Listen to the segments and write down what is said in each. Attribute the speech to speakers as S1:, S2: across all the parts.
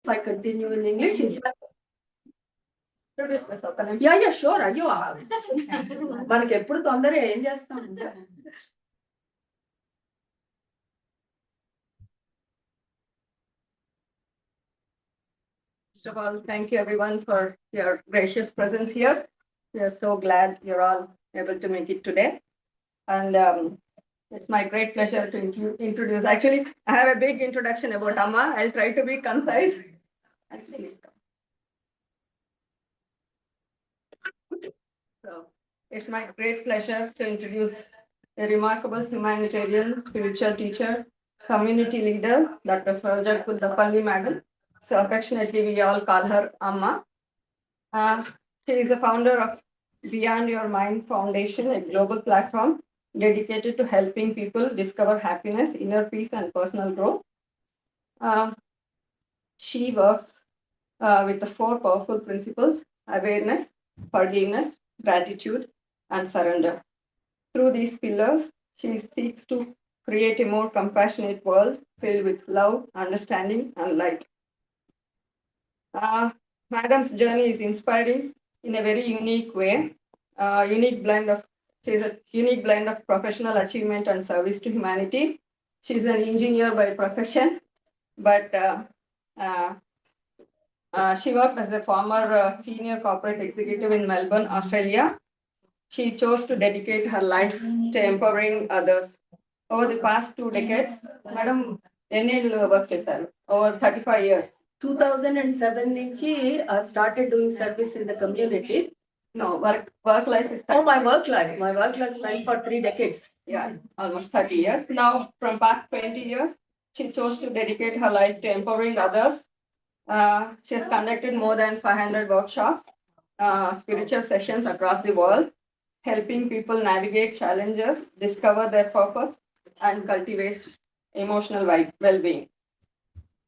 S1: I continue in English.
S2: Yeah, sure. అయ్యో మనకి ఎప్పుడు తొందర ఏం చేస్తాం.
S3: First of all, thank you everyone for your gracious presence here. We are so glad you're all able to make it today. And it's my great pleasure to introduce. Actually, I have a big introduction about Amma. I'll try to be concise. So it's my great pleasure to introduce a remarkable humanitarian, spiritual teacher, community leader, Dr. Saroja Kuddapalli Madam. So affectionately, we all call her Amma. She is the founder of Beyond Your Mind Foundation, a global platform dedicated to helping people discover happiness, inner peace, and personal growth. She works with the 4 powerful principles: awareness, forgiveness, gratitude, and surrender. Through these pillars, she seeks to create a more compassionate world filled with love, understanding, and light. Madam's journey is inspiring in a very unique way. She's a unique blend of professional achievement and service to humanity. She's an engineer by profession, but she worked as a former senior corporate executive in Melbourne, Australia. She chose to dedicate her life to empowering others. Over the past 2 decades, Madam Enel work chesaru over 35 years.
S1: 2007 నుంచి started doing service in the community.
S3: No, work life is 30.
S1: Oh, my work life for 3 decades.
S3: Yeah, almost 30 years. Now, from past 20 years, she chose to dedicate her life to empowering others. She has conducted more than 500 workshops, spiritual sessions across the world, helping people navigate challenges, discover their purpose, and cultivate emotional well-being.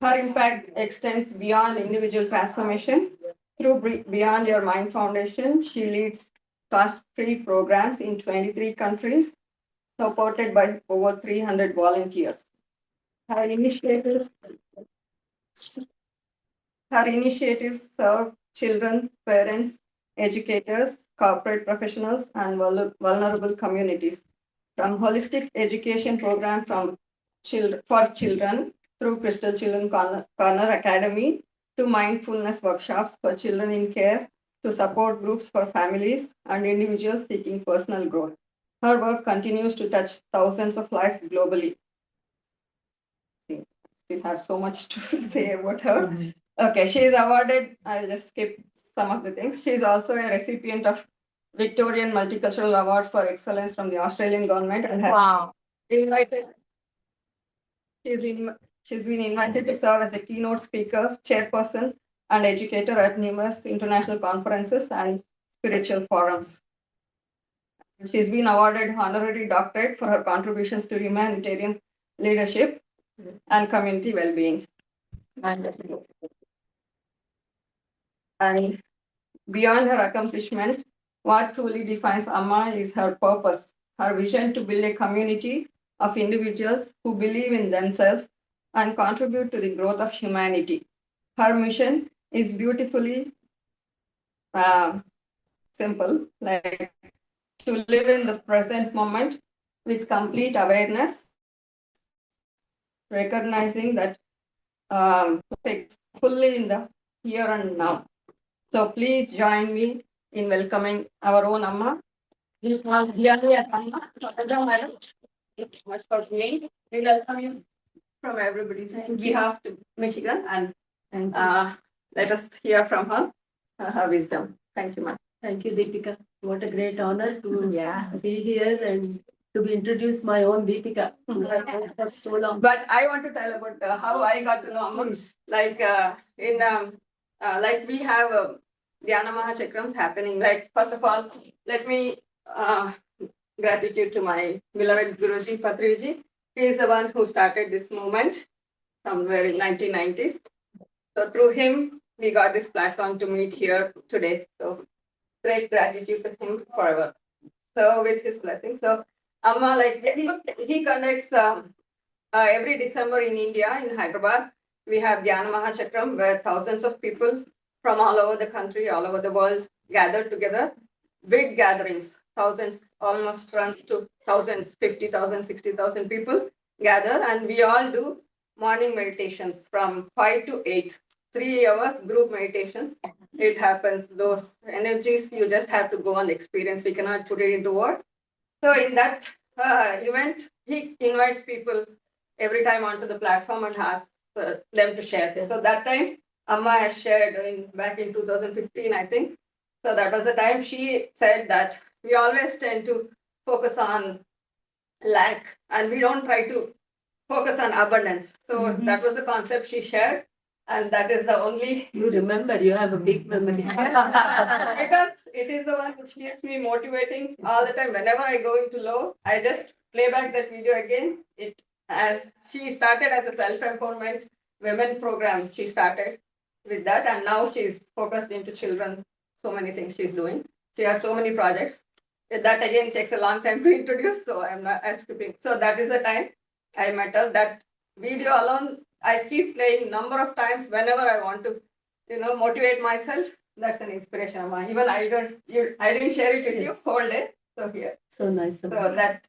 S3: Her impact extends beyond individual transformation. Through Beyond Your Mind Foundation, she leads cost-free programs in 23 countries, supported by over 300 volunteers. Her initiatives serve children, parents, educators, corporate professionals, and vulnerable communities. From holistic education program for children through Crystal Children Corner Academy to mindfulness workshops for children in care to support groups for families and individuals seeking personal growth. Her work continues to touch thousands of lives globally. I still have so much to say about her. Okay, she is awarded, I'll just skip some of the things. She is also a recipient of Victorian Multicultural Award for Excellence from the Australian government and has invited. She's been invited to serve as a keynote speaker, chairperson, and educator at numerous international conferences and spiritual forums. She's been awarded honorary doctorate for her contributions to humanitarian leadership and community well-being. And beyond her accomplishment, what truly defines Amma is her purpose, her vision to build a community of individuals who believe in themselves and contribute to the growth of humanity. Her mission is beautifully simple, like to live in the present moment with complete awareness, recognizing that it's fully in the here and now. So please join me in welcoming our own Amma. Thank you much for being. We welcome you from everybody's behalf to Michigan, and let us hear from her wisdom. Thank you, ma'am.
S1: Thank you, Deepika. What a great honor to be here and to be introduced my own Deepika for so long.
S3: But I want to tell about how I got to know Amma. Like like we have Dhyana Mahachakrams happening. Like first of all, let me gratitude to my beloved Guruji Patriji. He is the one who started this movement somewhere in 1990s. So through him, we got this platform to meet here today. So great gratitude to him forever. So with his blessing. So Amma, like he conducts every December in India, in Hyderabad, we have Dhyana Mahachakram, where thousands of people from all over the country, all over the world gather together. Big gatherings, thousands, almost runs to thousands, 50,000, 60,000 people gather, and we all do morning meditations from 5 to 8, 3 hours group meditations. It happens, those energies you just have to go and experience. We cannot put it into words. So in that event, he invites people every time onto the platform and asks them to share. So that time, Amma has shared back in 2015, I think. So that was the time she said that we always tend to focus on lack and we don't try to focus on abundance. So that was the concept she shared. And that is the only
S1: You remember, you have a big memory.
S3: because it is the one which keeps me motivating all the time. Whenever I go into low, I just play back that video again. It as she started as a self-empowerment women program. She started with that, and now she's focused into children. So many things she's doing. She has so many projects. That again takes a long time to introduce, so I'm skipping. So that is the time I met her. That video alone, I keep playing number of times whenever I want to, motivate myself. That's an inspiration. Amma. Even I didn't share it with you
S1: Yes.
S3: whole day. So here,
S1: So nice.
S3: so that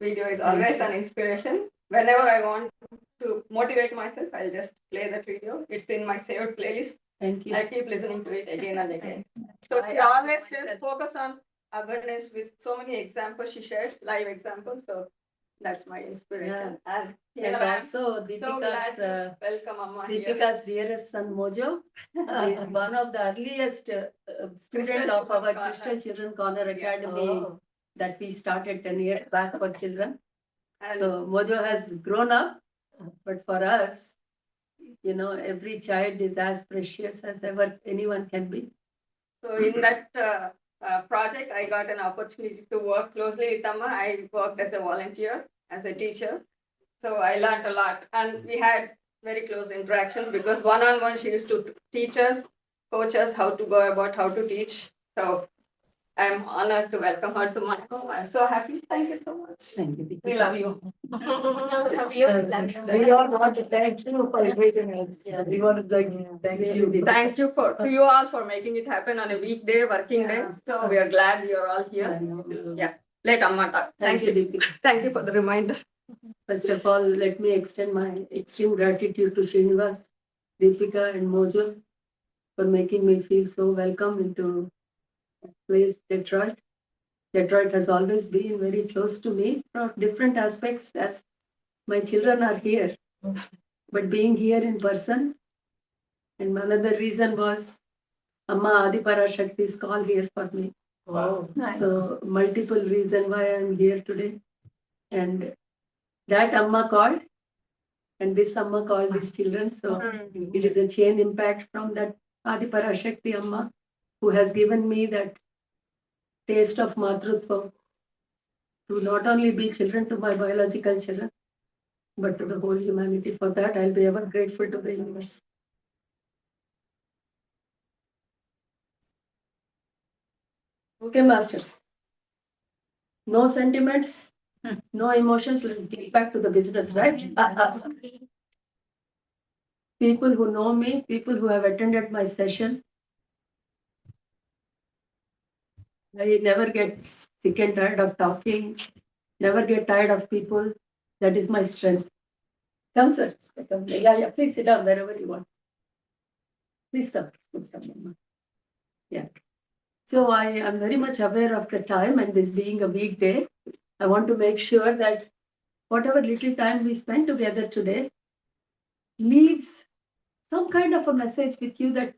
S3: video is always an inspiration. Whenever I want to motivate myself, I'll just play that video. It's in my saved playlist.
S1: Thank you.
S3: I keep listening to it again and again. So she always just focus on abundance with so many examples she shared, live examples. So that's my inspiration. And
S1: And
S3: I'm
S1: also
S3: so glad
S1: Deepika's,
S3: to welcome Amma here.
S1: Deepika's dearest son Mojo is one of the earliest student of our
S3: Corner.
S1: Crystal Children Corner Academy
S2: Oh.
S1: that we started 10 years back for children.
S3: And
S1: So Mojo has grown up, but for us, every child is as precious as ever anyone can be.
S3: so in that project, I got an opportunity to work closely with Amma. I worked as a volunteer, as a teacher. So I learned a lot. And we had very close interactions because one-on-one she used to teach us, coach us how to go about how to teach. So I'm honored to welcome her to my home. I'm so happy. Thank you so much.
S1: Thank you,
S3: We
S1: Deepika.
S3: love you.
S2: We all want to thank you for inviting us.
S1: Yeah.
S2: We want to thank you.
S1: Deepika.
S3: Thank you to you all for making it happen on a weekday, working day. So we are glad you're all here. Yeah. Let Amma talk.
S1: Thank you, Deepika.
S3: Thank you for the reminder.
S1: First of all, let me extend my extreme gratitude to Srinivas, Deepika, and Mojo for making me feel so welcome into this place, Detroit. Detroit has always been very close to me from different aspects as my children are here. But being here in person, and another reason was Amma Adipara Shakti's call here for me.
S2: Wow.
S1: So multiple reason why I'm here today. And that Amma called, and this Amma called these children. So it is a chain impact from that Adipara Shakti Amma, who has given me that taste of Matrutva to not only be children to my biological children, but to the whole humanity. For that, I'll be ever grateful to the universe. Okay, masters. No sentiments, no emotions. Let's get back to the business, right? People who know me, people who have attended my session, I never get sick and tired of talking, never get tired of people. That is my strength. Come, sir. Come. Yeah, please sit down wherever you want. Please come. Please come, Mama. Yeah. So I am very much aware of the time, and this being a weekday, I want to make sure that whatever little time we spend together today leaves some kind of a message with you that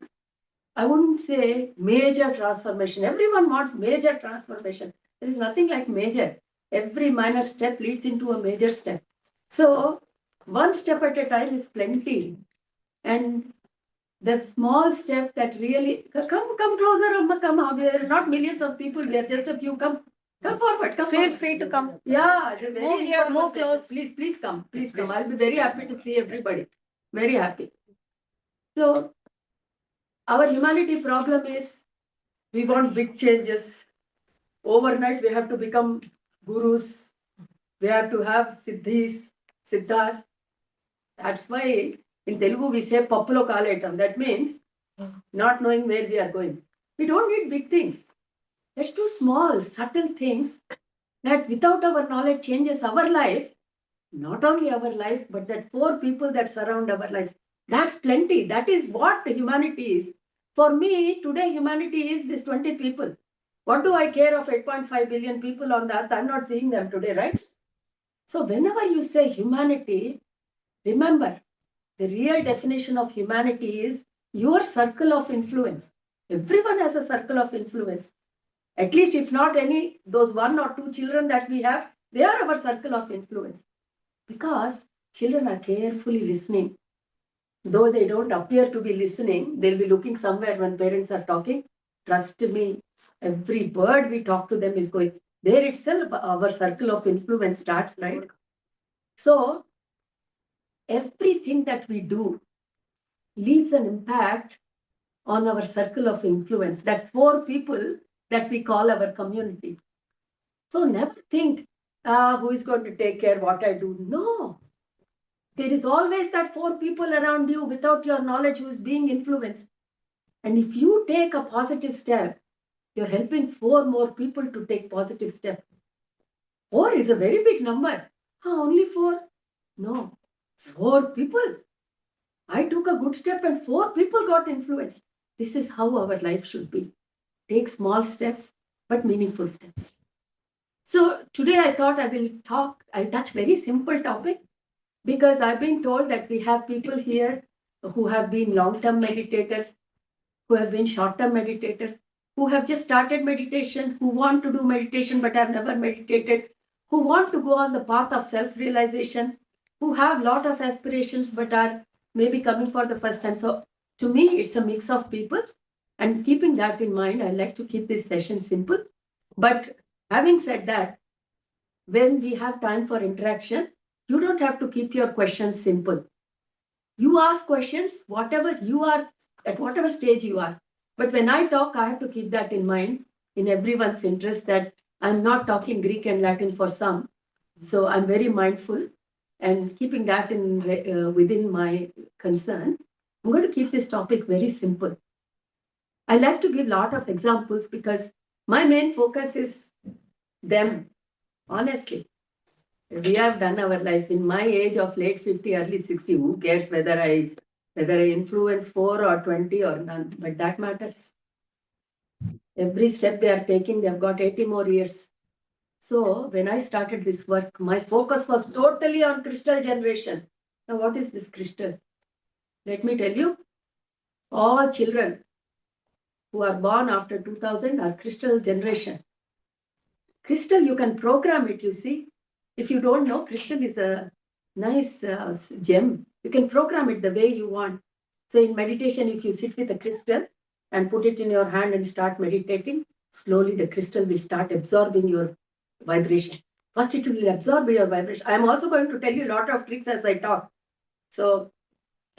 S1: I wouldn't say major transformation. Everyone wants major transformation. There is nothing like major. Every minor step leads into a major step. So one step at a time is plenty. And that small step that really come closer, Amma, come out. There are not millions of people, there are just a few. Come forward. Come
S4: Feel
S1: forward.
S4: free to come.
S1: Yeah, it's a very
S4: Move here,
S1: informal
S4: move
S1: session.
S4: close.
S1: Please come. Please come. I'll be very happy to see everybody. Very happy. So our humanity problem is we want big changes. Overnight we have to become gurus. We have to have siddhis, siddhas. That's why In Telugu, we say Pappulo Kaletam. That means not knowing where we are going. We don't need big things. Let's do small, subtle things that without our knowledge changes our life. Not only our life, but that 4 people that surround our lives. That's plenty. That is what humanity is. For me, today humanity is this 20 people. What do I care of 8.5 billion people on the earth? I'm not seeing them today, right? So whenever you say humanity, remember the real definition of humanity is your circle of influence. Everyone has a circle of influence. At least if not any, those 1 or 2 children that we have, they are our circle of influence. Because children are carefully listening. Though they don't appear to be listening, they'll be looking somewhere when parents are talking. Trust me, every word we talk to them is going. There itself, our circle of influence starts, right? So, everything that we do leaves an impact on our circle of influence, that 4 people that we call our community. So, never think, who is going to take care what I do? No. There is always that 4 people around you without your knowledge who is being influenced. And if you take a positive step, you're helping 4 more people to take positive steps. 4 is a very big number. Only 4? No, 4 people. I took a good step and 4 people got influenced. This is how our life should be. Take small steps, but meaningful steps. So today I thought I'll touch very simple topic, because I've been told that we have people here who have been long-term meditators, who have been short-term meditators, who have just started meditation, who want to do meditation but have never meditated, who want to go on the path of self-realization, who have lot of aspirations but are maybe coming for the first time. So to me, it's a mix of people. And keeping that in mind, I like to keep this session simple. But having said that, when we have time for interaction, you don't have to keep your questions simple. You ask questions, whatever you are, at whatever stage you are. But when I talk, I have to keep that in mind, in everyone's interest, that I'm not talking Greek and Latin for some. So I'm very mindful, and keeping that in within my concern, I'm going to keep this topic very simple. I like to give a lot of examples because my main focus is them, honestly. We have done our life. In my age of late 50, early 60, who cares whether I influence 4 or 20 or none, but that matters. Every step they are taking, they've got 80 more years. So when I started this work, my focus was totally on crystal generation. Now, what is this crystal? Let me tell you, all children who are born after 2000 are crystal generation. Crystal, you can program it, you see. If you don't know, crystal is a nice gem. You can program it the way you want. So in meditation, if you sit with a crystal and put it in your hand and start meditating, slowly the crystal will start absorbing your vibration. First, it will absorb your vibration. I am also going to tell you a lot of tricks as I talk. So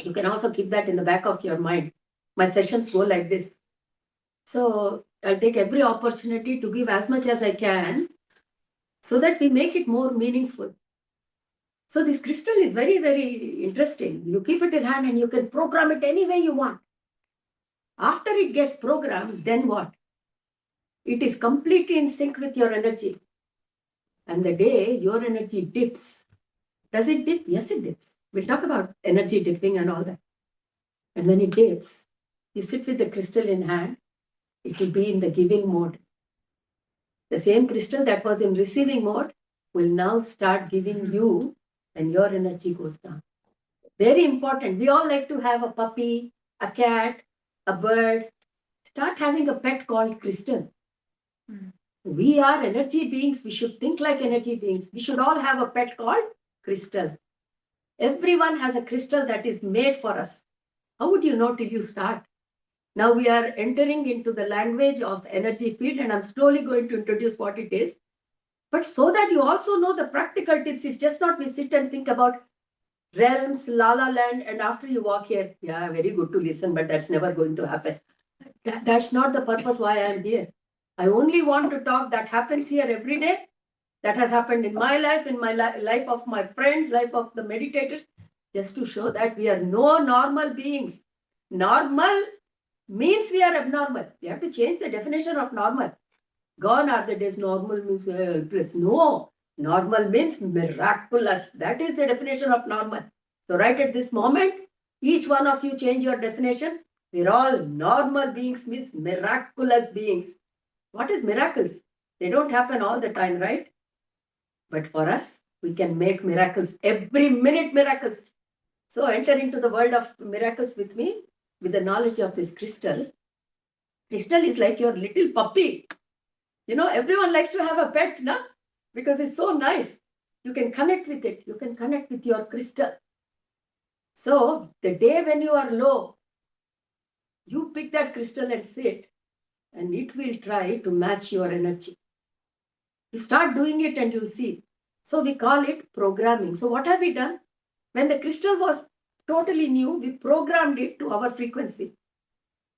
S1: you can also keep that in the back of your mind. My sessions go like this. So I'll take every opportunity to give as much as I can so that we make it more meaningful. So this crystal is very, very interesting. You keep it in hand and you can program it any way you want. After it gets programmed, then what? It is completely in sync with your energy. And the day your energy dips, does it dip? Yes, it dips. We'll talk about energy dipping and all that. And when it dips, you sit with the crystal in hand, it will be in the giving mode. The same crystal that was in receiving mode will now start giving you when your energy goes down. Very important. We all like to have a puppy, a cat, a bird. Start having a pet called crystal. We are energy beings. We should think like energy beings. We should all have a pet called crystal. Everyone has a crystal that is made for us. How would you know till you start? Now we are entering into the language of energy field, and I'm slowly going to introduce what it is. But so that you also know the practical tips, it's just not we sit and think about realms, la la land, and after you walk here, yeah, very good to listen, but that's never going to happen. That's not the purpose why I'm here. I only want to talk that happens here every day. That has happened in my life, in my life of my friends, life of the meditators. just to show that we are no normal beings. Normal means we are abnormal. We have to change the definition of normal. Gone are the days normal means helpless. No, normal means miraculous. That is the definition of normal. So right at this moment, each one of you change your definition. We're all normal beings means miraculous beings. What is miracles? They don't happen all the time, right? But for us, we can make miracles every minute, miracles. So enter into the world of miracles with me with the knowledge of this crystal. Crystal is like your little puppy. You know, everyone likes to have a pet, no? Because it's so nice. You can connect with it. You can connect with your crystal. So the day when you are low, you pick that crystal and sit, and it will try to match your energy. You start doing it and you'll see. So we call it programming. So what have we done? When the crystal was totally new, we programmed it to our frequency.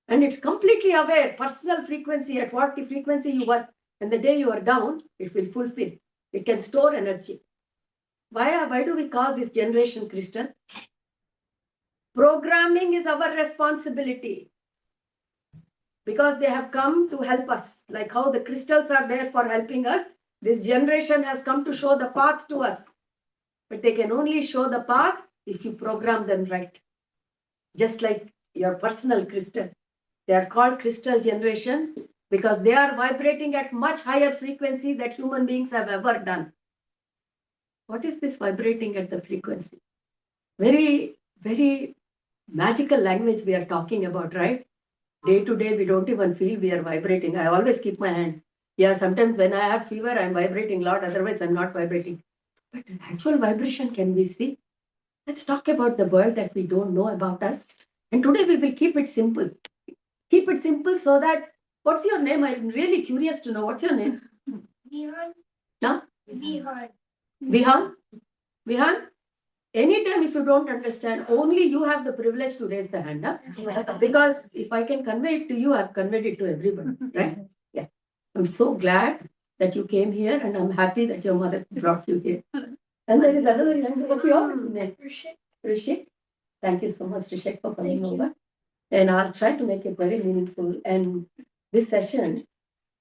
S1: And it's completely aware, personal frequency, at what frequency you are. And the day you are down, it will fulfill. It can store energy. Why do we call this generation crystal? Programming is our responsibility. Because they have come to help us. Like how the crystals are there for helping us, this generation has come to show the path to us. But they can only show the path if you program them right. Just like your personal crystal. They are called crystal generation because they are vibrating at much higher frequency that human beings have ever done. What is this vibrating at the frequency? Very, very magical language we are talking about, right? Day to day, we don't even feel we are vibrating. I always keep my hand. Yeah, sometimes when I have fever, I'm vibrating a lot. Otherwise, I'm not vibrating. But actual vibration can we see? Let's talk about the world that we don't know about us. And today we will keep it simple. Keep it simple so that, what's your name? I'm really curious to know. What's your name?
S4: Vihan.
S1: No?
S4: Vihan.
S1: Vihan? Vihan? Anytime if you don't understand, only you have the privilege to raise the hand. Huh? Because if I can convey it to you, I've conveyed it to everyone. Right? Yeah. I'm so glad that you came here and I'm happy that your mother brought you here. And there is another young, what's your name? Rishik. Thank you so much, Rishik, for coming over. And I'll try to make it very meaningful. And this session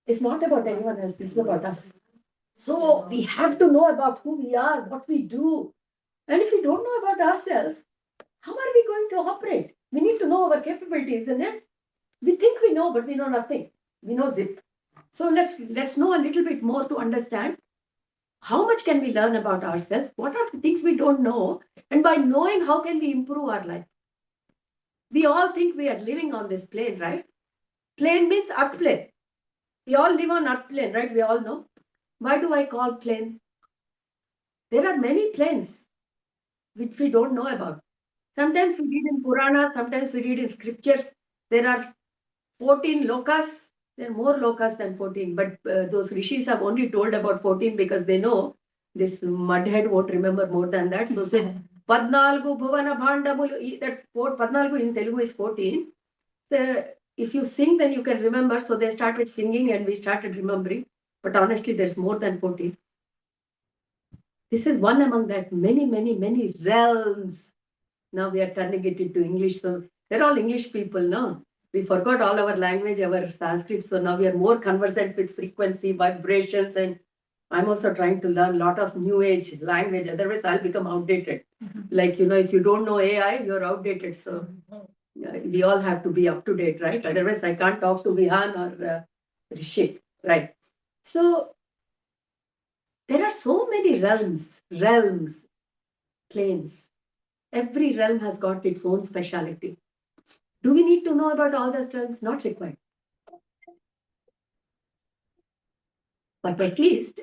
S1: is not about anyone else, this is about us. So we have to know about who we are, what we do. And if we don't know about ourselves, how are we going to operate? We need to know our capabilities, isn't it? We think we know, but we know nothing. We know zip. So let's know a little bit more to understand how much can we learn about ourselves? What are the things we don't know? And by knowing, how can we improve our life? We all think we are living on this plane, right? Plane means earth plane. We all live on earth plane, right? We all know. Why do I call plane? There are many planes which we don't know about. Sometimes we read in Purana, sometimes we read in scriptures. There are 14 lokas. There are more lokas than 14, but those rishis have only told about 14 because they know this mudhead won't remember more than that. So say, Padnalgu Bhuvana Bhandamulu, that 14 in Telugu is 14. So if you sing, then you can remember. So they started singing and we started remembering. But honestly, there's more than 14. This is one among that many realms. Now we are turning it into English. So they're all English people, no? We forgot all our language, our Sanskrit. So now we are more conversant with frequency, vibrations, and I'm also trying to learn a lot of new age language. Otherwise, I'll become outdated. Like, if you don't know AI, you're outdated. So we all have to be up to date, right? Otherwise, I can't talk to Vihan or Rishik, right? So there are so many realms, planes. Every realm has got its own speciality. Do we need to know about all the realms? Not required. But at least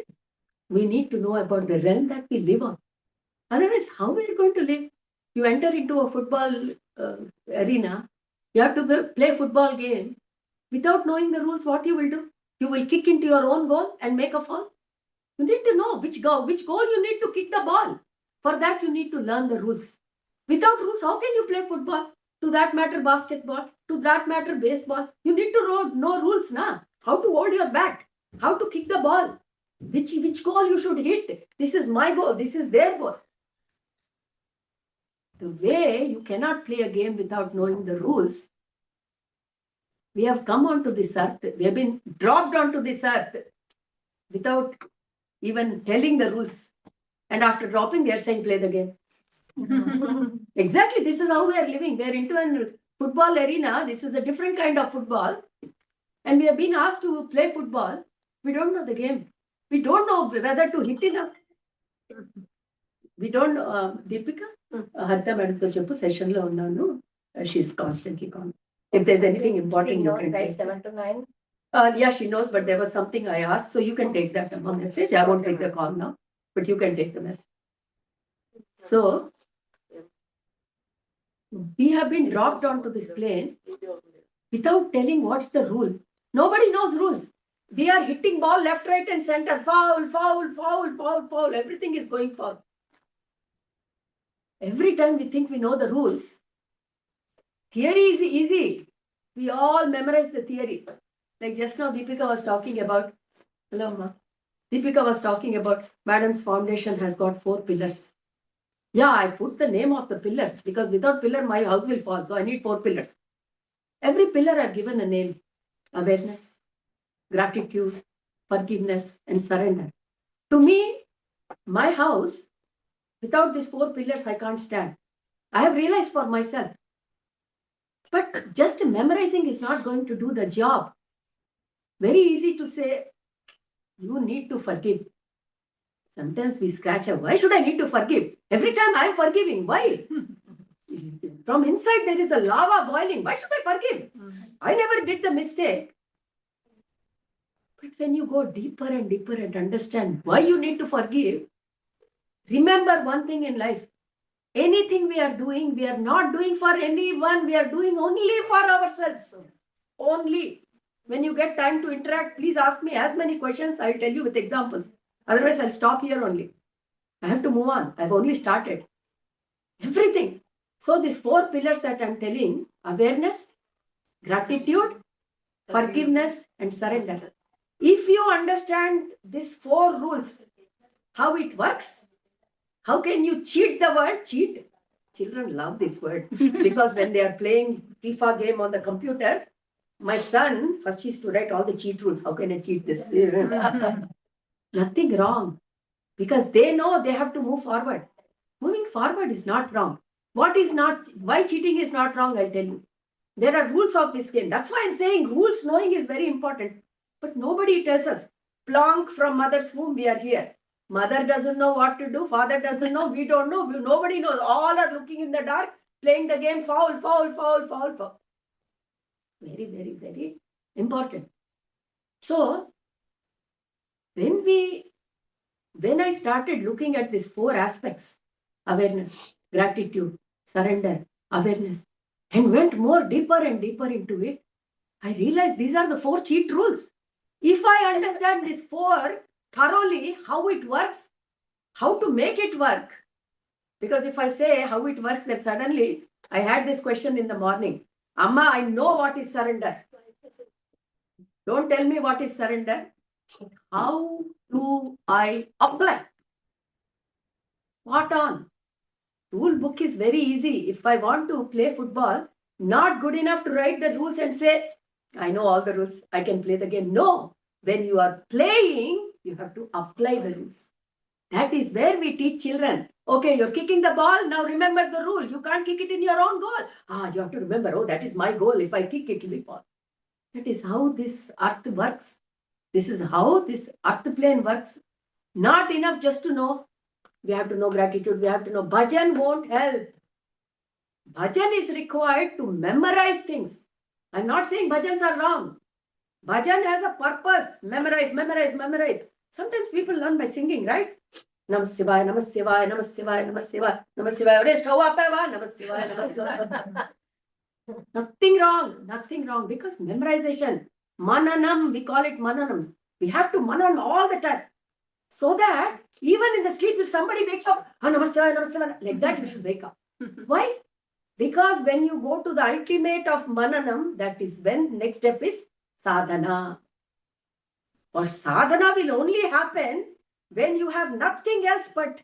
S1: we need to know about the realm that we live on. Otherwise, how are you going to live? You enter into a football arena, you have to play football game. Without knowing the rules, what you will do? You will kick into your own goal and make a foul. You need to know which goal you need to kick the ball. For that, you need to learn the rules. Without rules, how can you play football? To that matter, basketball. To that matter, baseball. You need to know rules, na? How to hold your bat. How to kick the ball. Which goal you should hit. This is my goal. This is their goal. The way you cannot play a game without knowing the rules. We have come onto this earth, we have been dropped onto this earth without even telling the rules. And after dropping, they are saying, play the game. Exactly, this is how we are living. We are into a football arena. This is a different kind of football. And we have been asked to play football. We don't know the game. We don't know whether to hit it up. We don't know. Deepika, Hadda madam session lo unnanu. She's constantly calling. If there's anything important, you can
S2: right,
S1: take.
S2: 7 to 9.
S1: Yeah, she knows, but there was something I asked, so you can take that message. I won't take the call now, but you can take the message. So, we have been dropped onto this plane without telling what's the rule. Nobody knows rules. We are hitting ball left, right, and center. Foul, foul, foul, foul, foul. Everything is going foul. Every time we think we know the rules, theory is easy. We all memorize the theory. Like just now, Deepika was talking about, hello, Ma. Deepika was talking about Madam's foundation has got 4 pillars. Yeah, I put the name of the pillars because without pillar, my house will fall. So I need 4 pillars. Every pillar I've given a name: awareness, gratitude, forgiveness, and surrender. To me, my house, without these 4 pillars, I can't stand. I have realized for myself. But just memorizing is not going to do the job. Very easy to say, you need to forgive. Sometimes we scratch out. Why should I need to forgive? Every time I am forgiving. Why? From inside there is a lava boiling. Why should I forgive? I never did the mistake. But when you go deeper and deeper and understand why you need to forgive, remember one thing in life. Anything we are doing, we are not doing for anyone. We are doing only for ourselves. Only. When you get time to interact, please ask me as many questions. I'll tell you with examples. Otherwise, I'll stop here only. I have to move on. I've only started. Everything. So these 4 pillars that I'm telling: awareness, gratitude, forgiveness, and surrender. If you understand these 4 rules, how it works, how can you cheat the word? Cheat. Children love this word because when they are playing FIFA game on the computer, my son, first he used to write all the cheat rules. How can I cheat this? Nothing wrong. Because they know they have to move forward. Moving forward is not wrong. What is not, why cheating is not wrong, I'll tell you. There are rules of this game. That's why I'm saying rules knowing is very important. But nobody tells us, plonk from mother's womb, we are here. Mother doesn't know what to do. Father doesn't know. We don't know. Nobody knows. All are looking in the dark, playing the game, foul, foul, foul, foul, foul. Very, very, very important. So, when I started looking at these 4 aspects, awareness, gratitude, surrender, awareness, and went more deeper and deeper into it, I realized these are the 4 cheat rules. If I understand these 4 thoroughly, how it works, how to make it work, because if I say how it works, then suddenly I had this question in the morning. Amma, I know what is surrender. Don't tell me what is surrender. How do I apply? Spot on. Rule book is very easy. If I want to play football, not good enough to write the rules and say, I know all the rules, I can play the game. No. When you are playing, you have to apply the rules. That is where we teach children. Okay, you're kicking the ball. Now remember the rule. You can't kick it in your own goal. You have to remember, oh, that is my goal. If I kick it, it will be ball. That is how this earth works. This is how this earth plane works. Not enough just to know. We have to know gratitude. We have to know. Bhajan won't help. Bhajan is required to memorize things. I'm not saying bhajans are wrong. Bhajan has a purpose. Memorize, memorize, memorize. Sometimes people learn by singing, right? Namah Shivaya, Namah Shivaya, Namah Shivaya, Namah Shivaya, Namah Shivaya. Namah Shivaya, Namah Shivaya. Nothing wrong, nothing wrong. Because memorization, mananam, we call it mananam. We have to manan all the time. So that even in the sleep, if somebody wakes up, Namah Shivaya, Namah Shivaya, like that you should wake up. Why? Because when you go to the ultimate of mananam, that is when next step is sadhana. Or sadhana will only happen when you have nothing else but,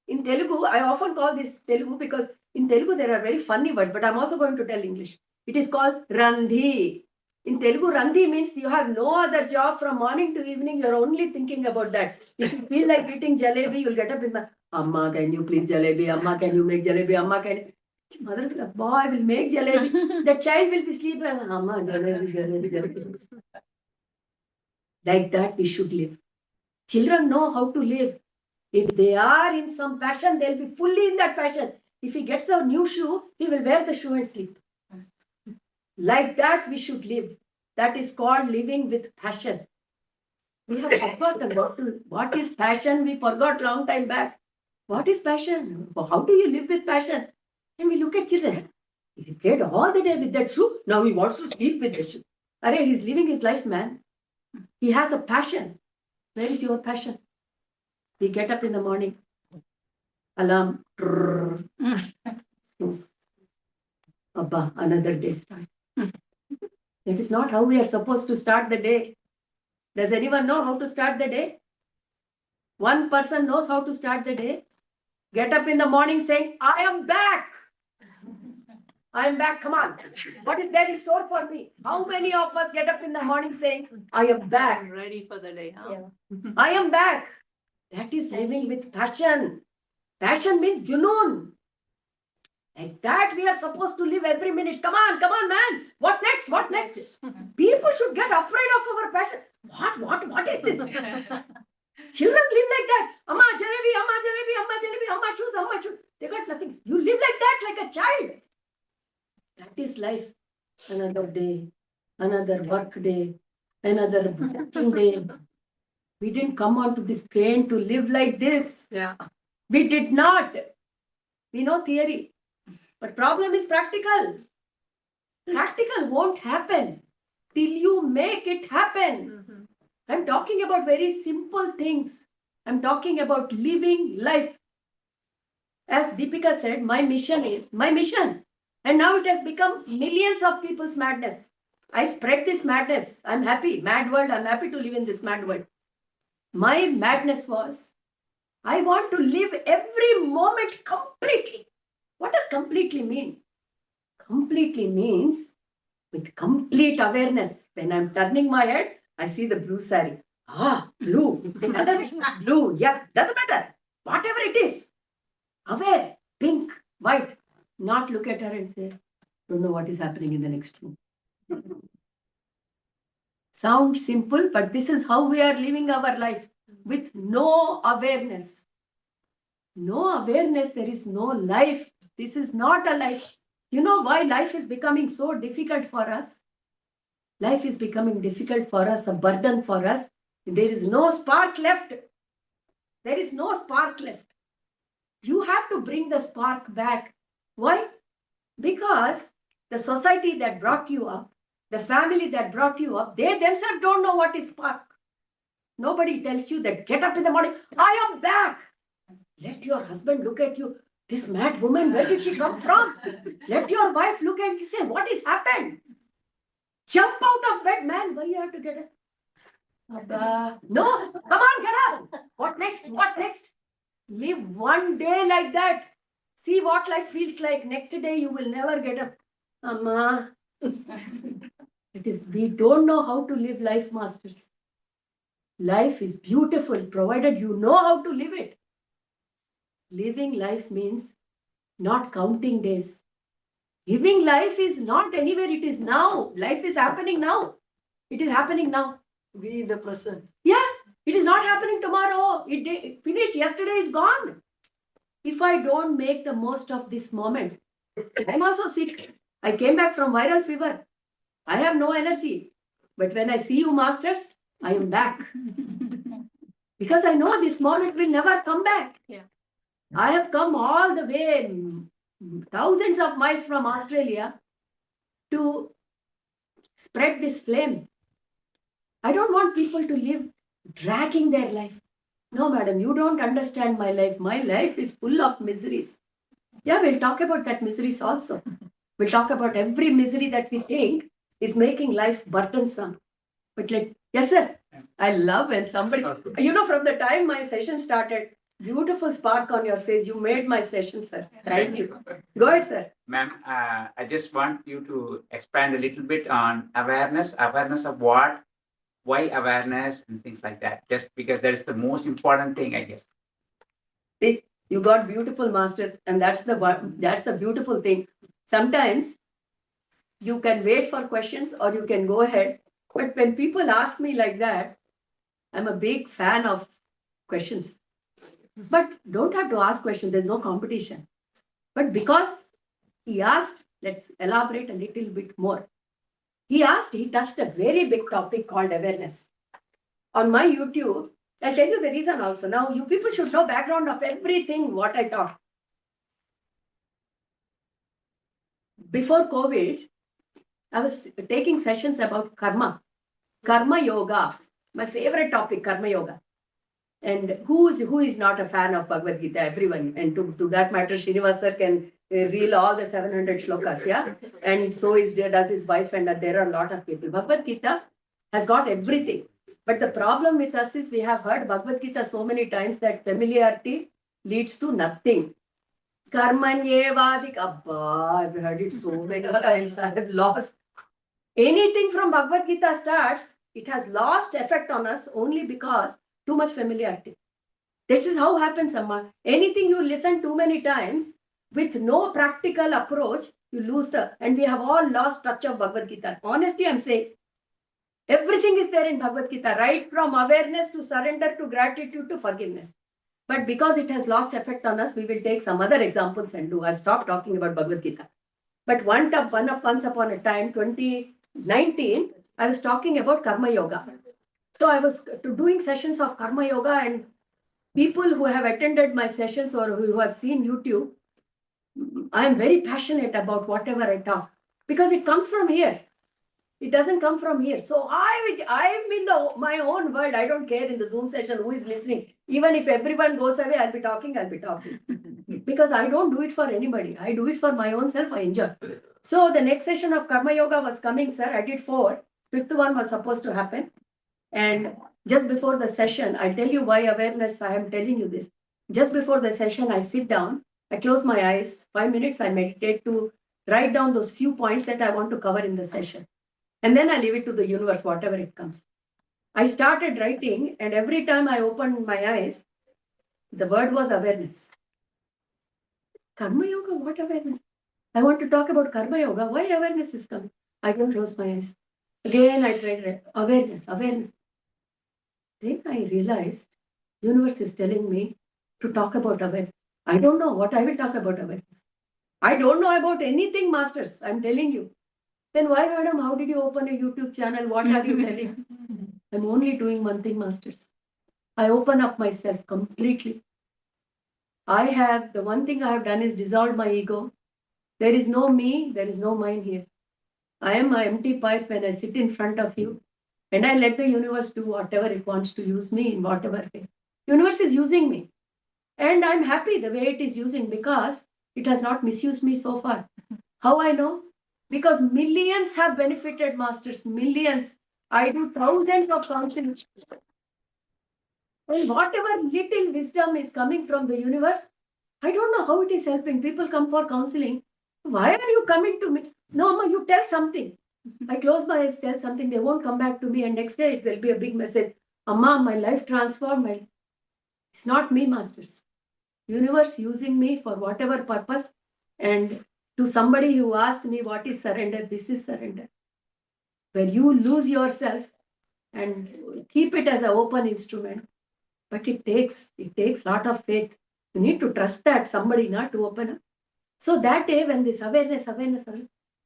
S1: in Telugu, I often call this Telugu because In Telugu, there are very funny words, but I'm also going to tell English. It is called Randhi. In Telugu, Randhi means you have no other job from morning to evening. You're only thinking about that. If you feel like eating jalebi, you'll get up in the Amma, can you please jalebi? Amma, can you make jalebi? Amma, can you? Mother will, boy, will make jalebi. The child will be sleeping. Amma, jalebi, jalebi, jalebi. Like that, we should live. Children know how to live. If they are in some passion, they'll be fully in that passion. If he gets a new shoe, he will wear the shoe and sleep. Like that, we should live. That is called living with passion. We have forgotten what is passion. We forgot long time back. What is passion? How do you live with passion? And we look at children. He played all the day with that shoe. Now he wants to sleep with the shoe. Arey, he's living his life, man. He has a passion. Where is your passion? We get up in the morning. Alarm. Snooze. Abba, another day start. That is not how we are supposed to start the day. Does anyone know how to start the day? One person knows how to start the day. Get up in the morning saying, I am back. I am back. Come on. What is there in store for me? How many of us get up in the morning saying, I am back?
S2: I'm ready for the day, huh?
S1: Yeah. I am back. That is living with passion. Passion means junoon. Like that, we are supposed to live every minute. Come on, man. What next? What next? People should get afraid of our passion. What is this? Children live like that. Amma jalebi, amma jalebi, amma jalebi, amma shoes, amma shoes. They got nothing. You live like that, like a child. That is life. Another day, another work day, another working day. We didn't come onto this plane to live like this.
S2: Yeah.
S1: We did not. We know theory. But problem is practical. Practical won't happen till you make it happen. I'm talking about very simple things. I'm talking about living life. As Deepika said, my mission is my mission. And now it has become millions of people's madness. I spread this madness. I'm happy. Mad world. I'm happy to live in this mad world. My madness was, I want to live every moment completely. What does completely mean? Completely means with complete awareness. When I'm turning my head, I see the blue saree. Ah, blue. Blue. Yeah, doesn't matter. Whatever it is. Aware. Pink, white. Not look at her and say, don't know what is happening in the next room. Sounds simple, but this is how we are living our life. With no awareness. No awareness, there is no life. This is not a life. You know why life is becoming so difficult for us? Life is becoming difficult for us, a burden for us. There is no spark left. There is no spark left. You have to bring the spark back. Why? Because the society that brought you up, the family that brought you up, they themselves don't know what is spark. Nobody tells you that get up in the morning, I am back. Let your husband look at you. This mad woman, where did she come from? Let your wife look at you and say, what has happened? Jump out of bed, man. Why you have to get up? No, come on, get up. What next? What next? Live one day like that. See what life feels like. Next day, you will never get up. Amma. It is, we don't know how to live life, masters. Life is beautiful, provided you know how to live it. Living life means not counting days. Living life is not anywhere, it is now. Life is happening now. It is happening now.
S2: Be the present.
S1: Yeah, it is not happening tomorrow. It finished, yesterday is gone. If I don't make the most of this moment, I'm also sick. I came back from viral fever. I have no energy. But when I see you, masters, I am back. Because I know this moment will never come back.
S2: Yeah.
S1: I have come all the way, thousands of miles from Australia to spread this flame. I don't want people to live dragging their life. No, madam, you don't understand my life. My life is full of miseries. Yeah, we'll talk about that miseries also. We'll talk about every misery that we think is making life burdensome. But yes, sir. I love when somebody, from the time my session started, beautiful spark on your face. You made my session, sir. Thank you. Go ahead, sir.
S5: Ma'am, I just want you to expand a little bit on awareness of what, why awareness and things like that, just because that is the most important thing, I guess.
S1: See, you got beautiful masters, and that's the beautiful thing. Sometimes you can wait for questions or you can go ahead. But when people ask me like that, I'm a big fan of questions. But don't have to ask questions, there's no competition. But because he asked, let's elaborate a little bit more. He touched a very big topic called awareness. On my YouTube, I'll tell you the reason also. Now, you people should know background of everything what I talk. Before COVID, I was taking sessions about karma yoga, my favorite topic, karma yoga. And who is not a fan of Bhagavad Gita? Everyone. And to that matter, Srinivas sir can reel all the 700 shlokas, yeah? And so does his wife, and there are a lot of people. Bhagavad Gita has got everything. But the problem with us is we have heard Bhagavad Gita so many times that familiarity leads to nothing. Karmanyevadik, Abba, I've heard it so many times, I have lost. Anything from Bhagavad Gita starts, it has lost effect on us only because too much familiarity. This is how happens, Amma. Anything you listen too many times with no practical approach, you lose and we have all lost touch of Bhagavad Gita. Honestly, I'm saying, everything is there in Bhagavad Gita, right from awareness to surrender to gratitude to forgiveness. But because it has lost effect on us, we will take some other examples and do. I've stopped talking about Bhagavad Gita. But once upon a time, 2019, I was talking about Karma Yoga. So I was doing sessions of Karma Yoga, and people who have attended my sessions or who have seen YouTube, I am very passionate about whatever I talk because it comes from here. It doesn't come from here. So I'm in my own world. I don't care in the Zoom session who is listening. Even if everyone goes away, I'll be talking. Because I don't do it for anybody. I do it for my own self. I enjoy. So the next session of Karma Yoga was coming, sir. I did 4. 5th one was supposed to happen. And just before the session, I'll tell you why awareness, I am telling you this. Just before the session, I sit down, I close my eyes, 5 minutes, I meditate to write down those few points that I want to cover in the session. And then I leave it to the universe, whatever it comes. I started writing, and every time I opened my eyes, the word was awareness. Karma Yoga, what awareness? I want to talk about Karma Yoga. Why awareness is coming? I can close my eyes. Again, I tried awareness. Then I realized universe is telling me to talk about awareness. I don't know what I will talk about awareness. I don't know about anything, masters. I'm telling you. Then why, madam, how did you open a YouTube channel? What are you telling? I'm only doing one thing, masters. I open up myself completely. The one thing I have done is dissolve my ego. There is no me, there is no mine here. I am an empty pipe when I sit in front of you. And I let the universe do whatever it wants to use me in whatever way. Universe is using me. And I'm happy the way it is using because it has not misused me so far. How I know? Because millions have benefited, masters, millions. I do thousands of counseling. And whatever little wisdom is coming from the universe, I don't know how it is helping. People come for counseling. Why are you coming to me? No, Amma, you tell something. I close my eyes, tell something. They won't come back to me. And next day it will be a big message. Amma, my life transformed. It's not me, masters. Universe using me for whatever purpose. And to somebody who asked me what is surrender, this is surrender. Where you lose yourself and keep it as an open instrument. But it takes a lot of faith. You need to trust that somebody not to open up. So that day when this awareness,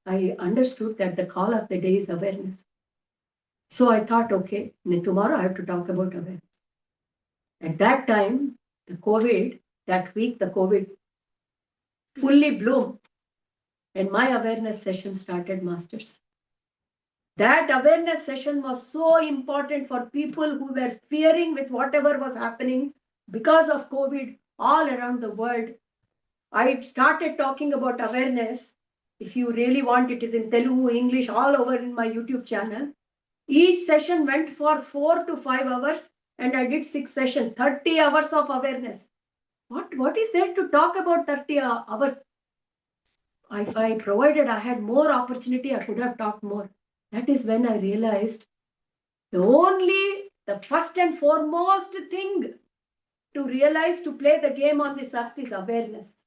S1: I understood that the call of the day is awareness. So I thought, okay, tomorrow I have to talk about awareness. At that time, that week, the COVID fully bloomed. And my awareness session started, masters. That awareness session was so important for people who were fearing with whatever was happening because of COVID all around the world. I started talking about awareness. If you really want, it is in Telugu, English, all over in my YouTube channel. Each session went for 4 to 5 hours and I did 6 sessions, 30 hours of awareness. What is there to talk about 30 hours? If I provided I had more opportunity, I could have talked more. That is when I realized the first and foremost thing to realize to play the game on this earth is awareness.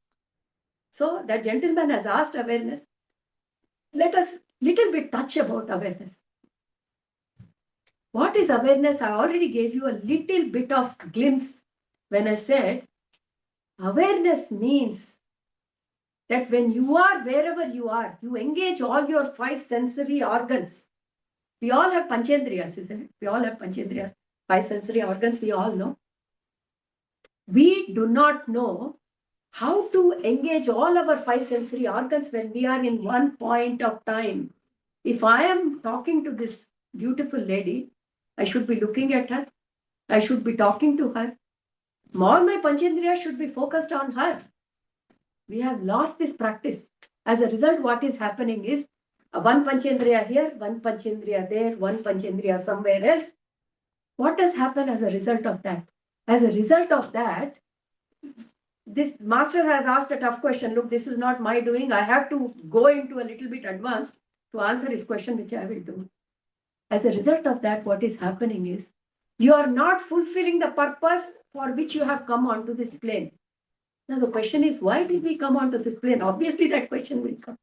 S1: So that gentleman has asked awareness. Let us little bit touch about awareness. What is awareness? I already gave you a little bit of glimpse when I said awareness means that when you are wherever you are, you engage all your 5 sensory organs. We all have panchendriyas, isn't it? We all have panchendriyas, 5 sensory organs, we all know. We do not know how to engage all our 5 sensory organs when we are in one point of time. If I am talking to this beautiful lady, I should be looking at her. I should be talking to her. All my panchendriyas should be focused on her. We have lost this practice. As a result, what is happening is one panchendriya here, one panchendriya there, one panchendriya somewhere else. What has happened as a result of that? As a result of that, this master has asked a tough question. Look, this is not my doing. I have to go into a little bit advanced to answer his question, which I will do. As a result of that, what is happening is you are not fulfilling the purpose for which you have come onto this plane. Now, the question is, why did we come onto this plane? Obviously, that question will come.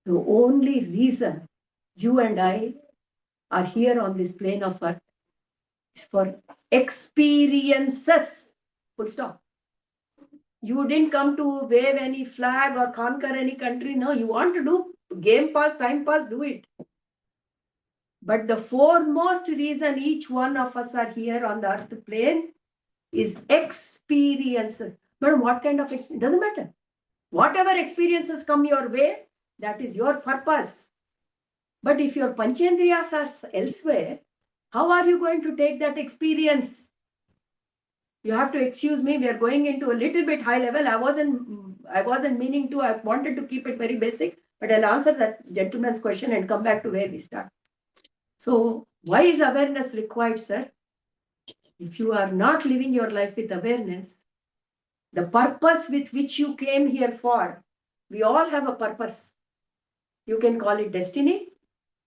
S1: The only reason you and I are here on this plane of earth is for experiences. Full stop. You didn't come to wave any flag or conquer any country. No, you want to do game pass, time pass, do it. But the foremost reason each one of us are here on the earth plane is experiences. But what kind of experience? Doesn't matter. Whatever experiences come your way, that is your purpose. But if your panchendriyas are elsewhere, how are you going to take that experience? You have to excuse me, we are going into a little bit high level. I wasn't meaning to, I wanted to keep it very basic, but I'll answer that gentleman's question and come back to where we start. So why is awareness required, sir? If you are not living your life with awareness, the purpose with which you came here for, we all have a purpose. You can call it destiny,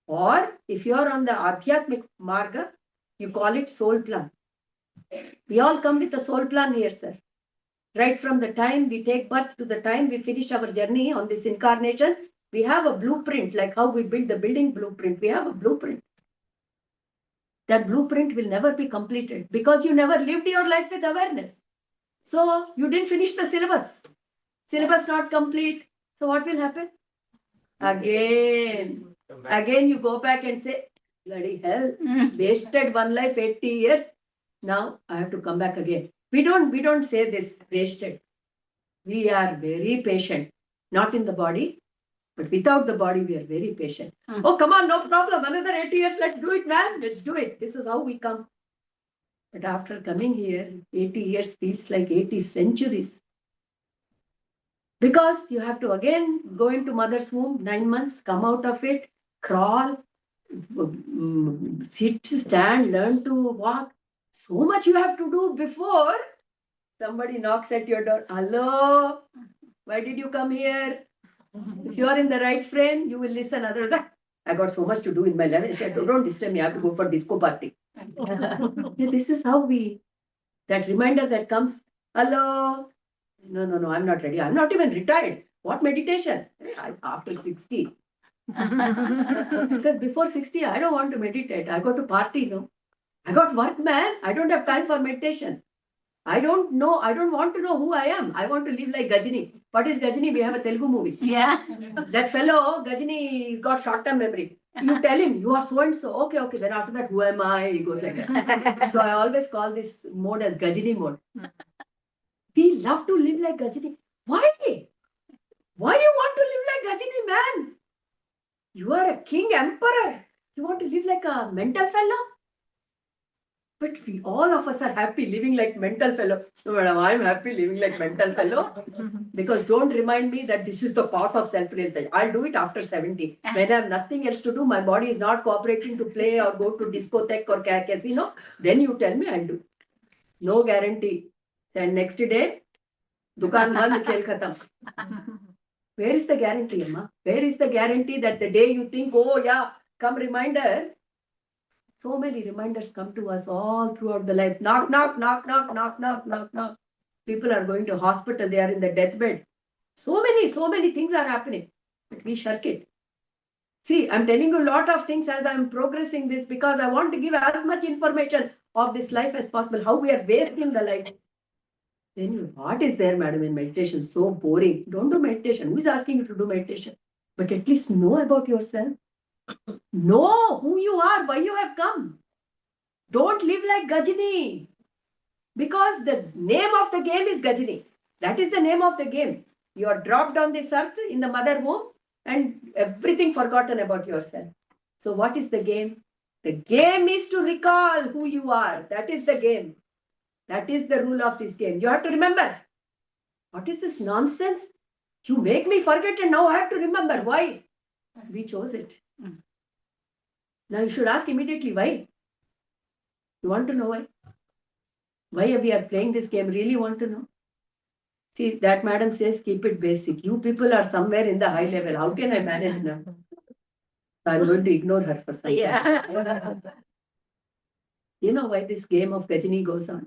S1: or if you are on the Adhyatmik Marga, you call it soul plan. We all come with a soul plan here, sir. Right from the time we take birth to the time we finish our journey on this incarnation, we have a blueprint, like how we build the building blueprint. We have a blueprint. That blueprint will never be completed because you never lived your life with awareness. So you didn't finish the syllabus. Syllabus not complete. So what will happen? Again you go back and say, bloody hell, wasted one life, 80 years. Now I have to come back again. We don't say this wasted. We are very patient, not in the body, but without the body, we are very patient. Oh, come on, no problem. Another 80 years, let's do it, man. Let's do it. This is how we come. But after coming here, 80 years feels like 80 centuries. Because you have to again go into mother's womb, 9 months, come out of it, crawl, sit, stand, learn to walk. So much you have to do before somebody knocks at your door. Hello, why did you come here? If you are in the right frame, you will listen. Others, I got so much to do in my life. Don't disturb me. I have to go for disco party. Yeah, this is how that reminder that comes. Hello. No, I'm not ready. I'm not even retired. What meditation? After 60. Because before 60, I don't want to meditate. I go to party, no. I got work, man. I don't have time for meditation. I don't know. I don't want to know who I am. I want to live like Gajini. What is Gajini? We have a Telugu movie.
S2: Yeah.
S1: That fellow, Gajini, he's got short-term memory. You tell him, you are so-and-so. Okay. Then after that, who am I? He goes like that. So I always call this mode as Gajini mode. We love to live like Gajini. Why? Why you want to live like Gajini, man? You are a king emperor. You want to live like a mental fellow? But we all of us are happy living like mental fellow. No, madam, I'm happy living like mental fellow. Because don't remind me that this is the path of self-realization. I'll do it after 70. When I have nothing else to do, my body is not cooperating to play or go to discotheque or casino, then you tell me I'll do. No guarantee. Then next day, dukan band, khel khatam. Where is the guarantee, Amma? Where is the guarantee that the day you think, oh yeah, come reminder, so many reminders come to us all throughout the life. Knock, knock, knock, knock, knock, knock, knock, knock. People are going to hospital, they are in the deathbed. So many things are happening, but we shirk it. See, I'm telling you a lot of things as I'm progressing this because I want to give as much information of this life as possible, how we are wasting the life. Then what is there, madam, in meditation? So boring. Don't do meditation. Who is asking you to do meditation? But at least know about yourself. Know who you are, why you have come. Don't live like Gajini. Because the name of the game is Gajini. That is the name of the game. You are dropped on this earth in the mother womb and everything forgotten about yourself. So what is the game? The game is to recall who you are. That is the game. That is the rule of this game. You have to remember. What is this nonsense? You make me forget and now I have to remember. Why? We chose it. Now you should ask immediately why. You want to know why? Why we are playing this game? Really want to know? See, that madam says keep it basic. You people are somewhere in the high level. How can I manage now? I'm going to ignore her for some time.
S2: Yeah.
S1: You know why this game of Gajini goes on?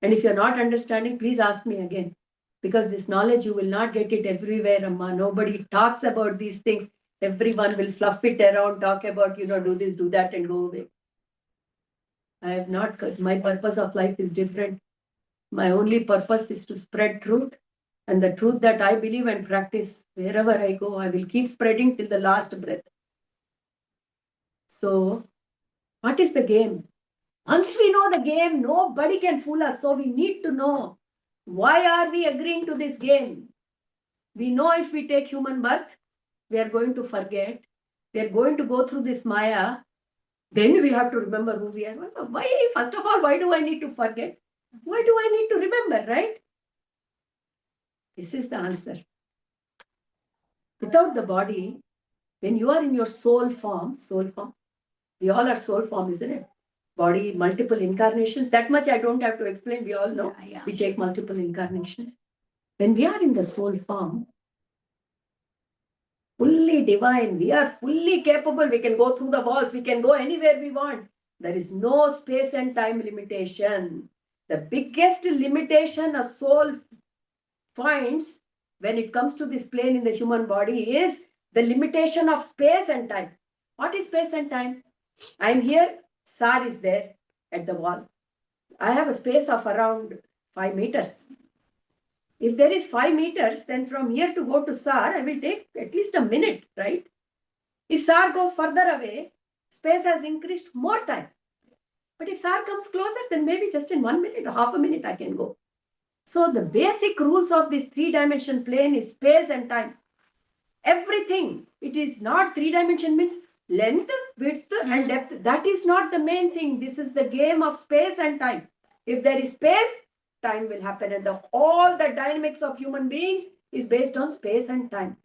S1: And if you're not understanding, please ask me again. Because this knowledge, you will not get it everywhere, Amma. Nobody talks about these things. Everyone will fluff it around, talk about, do this, do that, and go away. I have not, my purpose of life is different. My only purpose is to spread truth. And the truth that I believe and practice, wherever I go, I will keep spreading till the last breath. So, what is the game? Once we know the game, nobody can fool us. So we need to know, why are we agreeing to this game? We know if we take human birth, we are going to forget. We are going to go through this Maya. Then we have to remember who we are. Why? First of all, why do I need to forget? Why do I need to remember, right? This is the answer. Without the body, when you are in your soul form, we all are soul form, isn't it? Body, multiple incarnations. That much I don't have to explain. We all know. We take multiple incarnations. When we are in the soul form, fully divine, we are fully capable. We can go through the walls. We can go anywhere we want. There is no space and time limitation. The biggest limitation a soul finds when it comes to this plane in the human body is the limitation of space and time. What is space and time? I'm here, Sar is there at the wall. I have a space of around 5 meters. If there is 5 meters, then from here to go to Sar, I will take at least a minute, right? If Sar goes further away, space has increased more time. But if Sar comes closer, then maybe just in 1 minute or half a minute I can go. So the basic rules of this 3-dimension plane is space and time. Everything. It is not 3-dimension means length, width, and depth. That is not the main thing. This is the game of space and time. If there is space, time will happen. And all the dynamics of human being is based on space and time.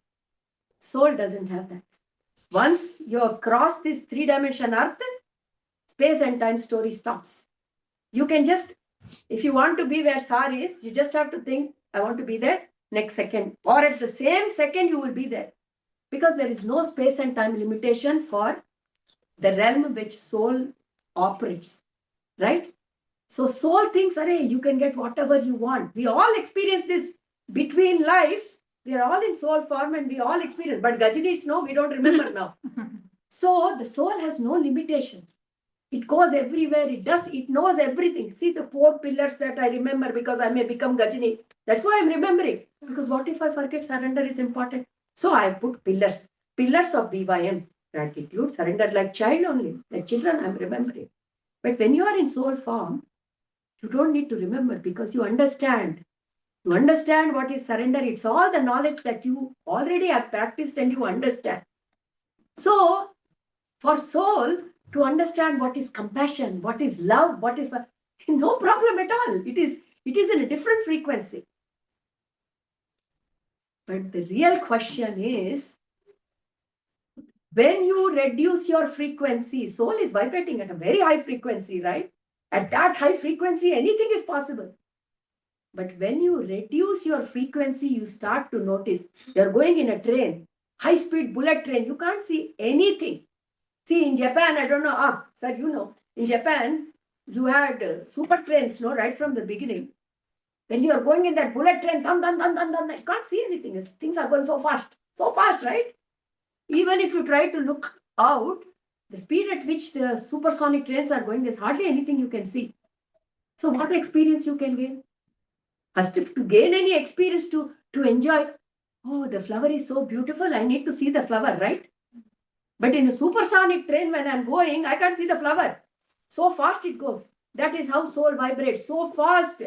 S1: Soul doesn't have that. Once you have crossed this 3-dimension earth, space and time story stops. You can just, if you want to be where Sar is, you just have to think, I want to be there next second. Or at the same second, you will be there. Because there is no space and time limitation for the realm which soul operates. Right? So soul thinks, array, you can get whatever you want. We all experience this between lives. We are all in soul form and we all experience. But Gajinis, no, we don't remember now. So the soul has no limitations. It goes everywhere. It knows everything. See the 4 pillars that I remember because I may become Gajini. That's why I'm remembering. Because what if I forget surrender is important? So I put pillars. Pillars of BYM. Gratitude, surrender like child only. Like children, I'm remembering. But when you are in soul form, you don't need to remember because you understand. You understand what is surrender. It's all the knowledge that you already have practiced and you understand. So for soul to understand what is compassion, what is love, what is no problem at all. It is in a different frequency. But the real question is, when you reduce your frequency, soul is vibrating at a very high frequency, right? At that high frequency, anything is possible. But when you reduce your frequency, you start to notice you're going in a train, high speed bullet train, you can't see anything. See, in Japan, I don't know, sir, you know, in Japan, you had super trains, no, right from the beginning. When you are going in that bullet train, dun, dun, dun, dun, dun, you can't see anything. Things are going so fast, right? Even if you try to look out, the speed at which the supersonic trains are going, there's hardly anything you can see. So what experience you can gain? First, to gain any experience to enjoy, oh, the flower is so beautiful, I need to see the flower, right? But in a supersonic train, when I'm going, I can't see the flower. So fast it goes. That is how soul vibrates, so fast.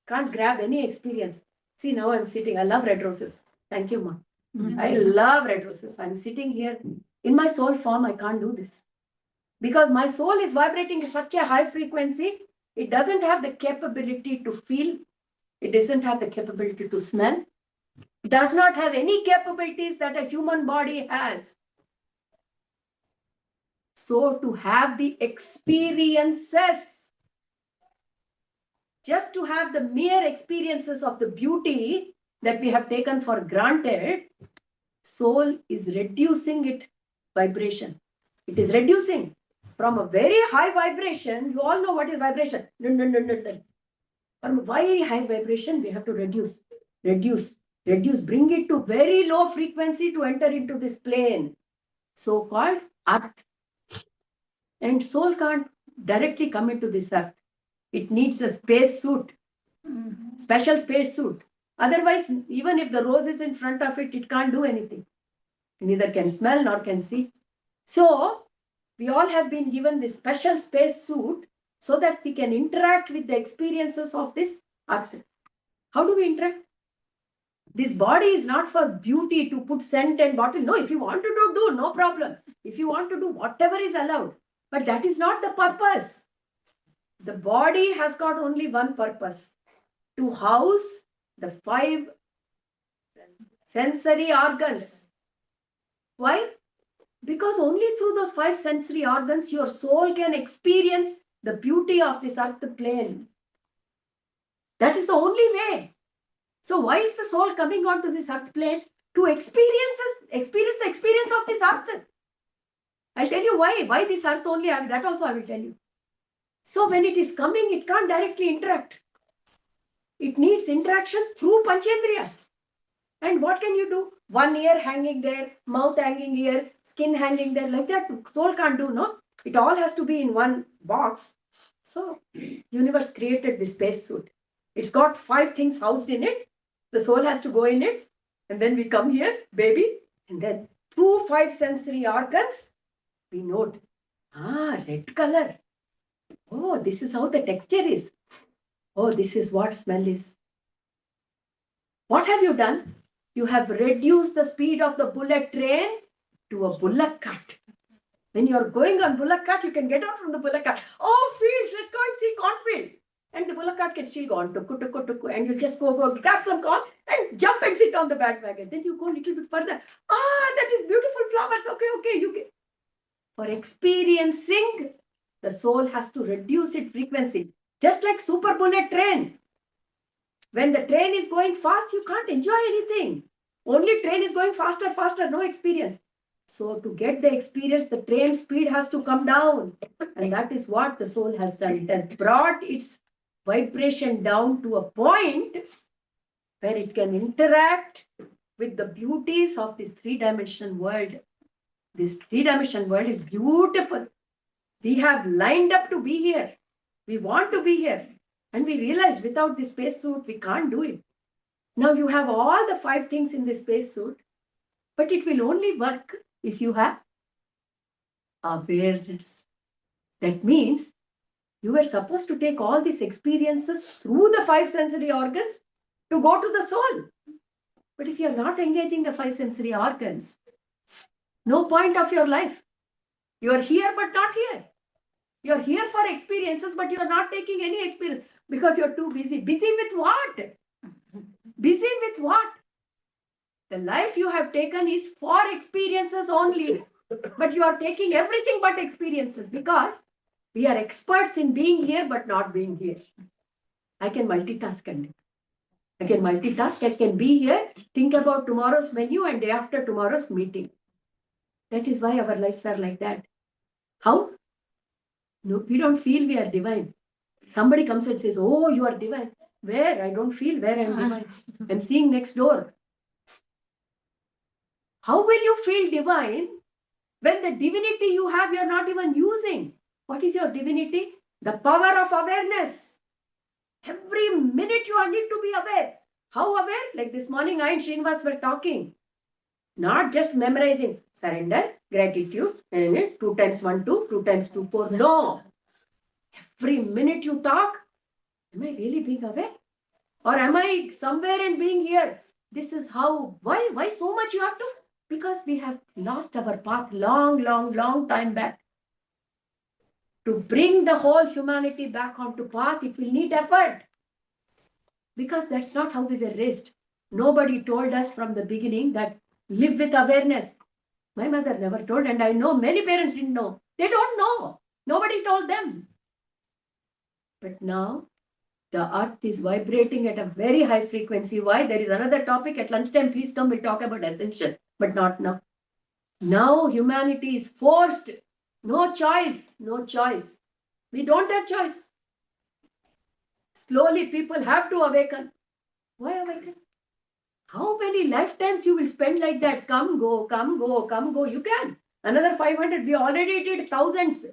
S1: Can't grab any experience. See, now I'm sitting. I love red roses. Thank you, Mom. I love red roses. I'm sitting here. In my soul form, I can't do this. Because my soul is vibrating at such a high frequency, it doesn't have the capability to feel. It doesn't have the capability to smell. It does not have any capabilities that a human body has. So to have the experiences, just to have the mere experiences of the beauty that we have taken for granted, soul is reducing its vibration. It is reducing from a very high vibration. You all know what is vibration. From a very high vibration, we have to reduce, bring it to very low frequency to enter into this plane, so-called earth. And soul can't directly come into this earth. It needs a space suit, special space suit. Otherwise, even if the rose is in front of it, it can't do anything. Neither can smell nor can see. So, we all have been given this special space suit so that we can interact with the experiences of this earth. How do we interact? This body is not for beauty to put scent and bottle. No, if you want to do, no problem. If you want to do, whatever is allowed. But that is not the purpose. The body has got only one purpose, to house the 5 sensory organs. Why? Because only through those 5 sensory organs, your soul can experience the beauty of this earth plane. That is the only way. So why is the soul coming onto this earth plane? To experience the experience of this earth. I'll tell you why. Why this earth only? That also I will tell you. So when it is coming, it can't directly interact. It needs interaction through Panchendriyas. And what can you do? One ear hanging there, mouth hanging here, skin hanging there, like that. Soul can't do, no? It all has to be in one box. So universe created this space suit. It's got 5 things housed in it. The soul has to go in it. And then we come here, baby. And then through 5 sensory organs, we note, red color. Oh, this is how the texture is. Oh, this is what smell is. What have you done? You have reduced the speed of the bullet train to a bullock cart. When you are going on bullock cart, you can get out from the bullock cart. Oh, fields, let's go and see cornfield. And the bullock cart can still go on, and you just go, grab some corn and jump and sit on the bandwagon. Then you go a little bit further. That is beautiful flowers. Okay, you can. For experiencing, the soul has to reduce its frequency. Just like super bullet train. When the train is going fast, you can't enjoy anything. Only train is going faster, no experience. So to get the experience, the train speed has to come down. And that is what the soul has done. It has brought its vibration down to a point where it can interact with the beauties of this 3-dimensional world. This 3-dimensional world is beautiful. We have lined up to be here. We want to be here. And we realize without this spacesuit, we can't do it. Now you have all the 5 things in this spacesuit, but it will only work if you have awareness. That means you were supposed to take all these experiences through the 5 sensory organs to go to the soul. But if you're not engaging the 5 sensory organs, no point of your life. You are here but not here. You're here for experiences, but you're not taking any experience because you're too busy. Busy with what? Busy with what? The life you have taken is for experiences only. But you are taking everything but experiences because we are experts in being here but not being here. I can multitask. I can multitask. I can be here, think about tomorrow's menu and day after tomorrow's meeting. That is why our lives are like that. How? No, we don't feel we are divine. Somebody comes and says, "Oh, you are divine." Where? I don't feel where I'm divine. I'm seeing next door. How will you feel divine when the divinity you have, you're not even using? What is your divinity? The power of awareness. Every minute you need to be aware. How aware? Like this morning, I and Srinivas were talking. Not just memorizing. Surrender, gratitude, and 2 times 1, 2, 2 times 2, 4. No. Every minute you talk, am I really being aware? Or am I somewhere and being here? This is how, why so much you have to? Because we have lost our path long time back. To bring the whole humanity back onto path, it will need effort. Because that's not how we were raised. Nobody told us from the beginning that live with awareness. My mother never told, and I know many parents didn't know. They don't know. Nobody told them. But now, the earth is vibrating at a very high frequency. Why? There is another topic at lunchtime. Please come, we'll talk about ascension, but not now. Now humanity is forced. No choice. No choice. We don't have choice. Slowly people have to awaken. Why awaken? How many lifetimes you will spend like that? Come, go, come, go, come, go. You can. Another 500. We already did thousands.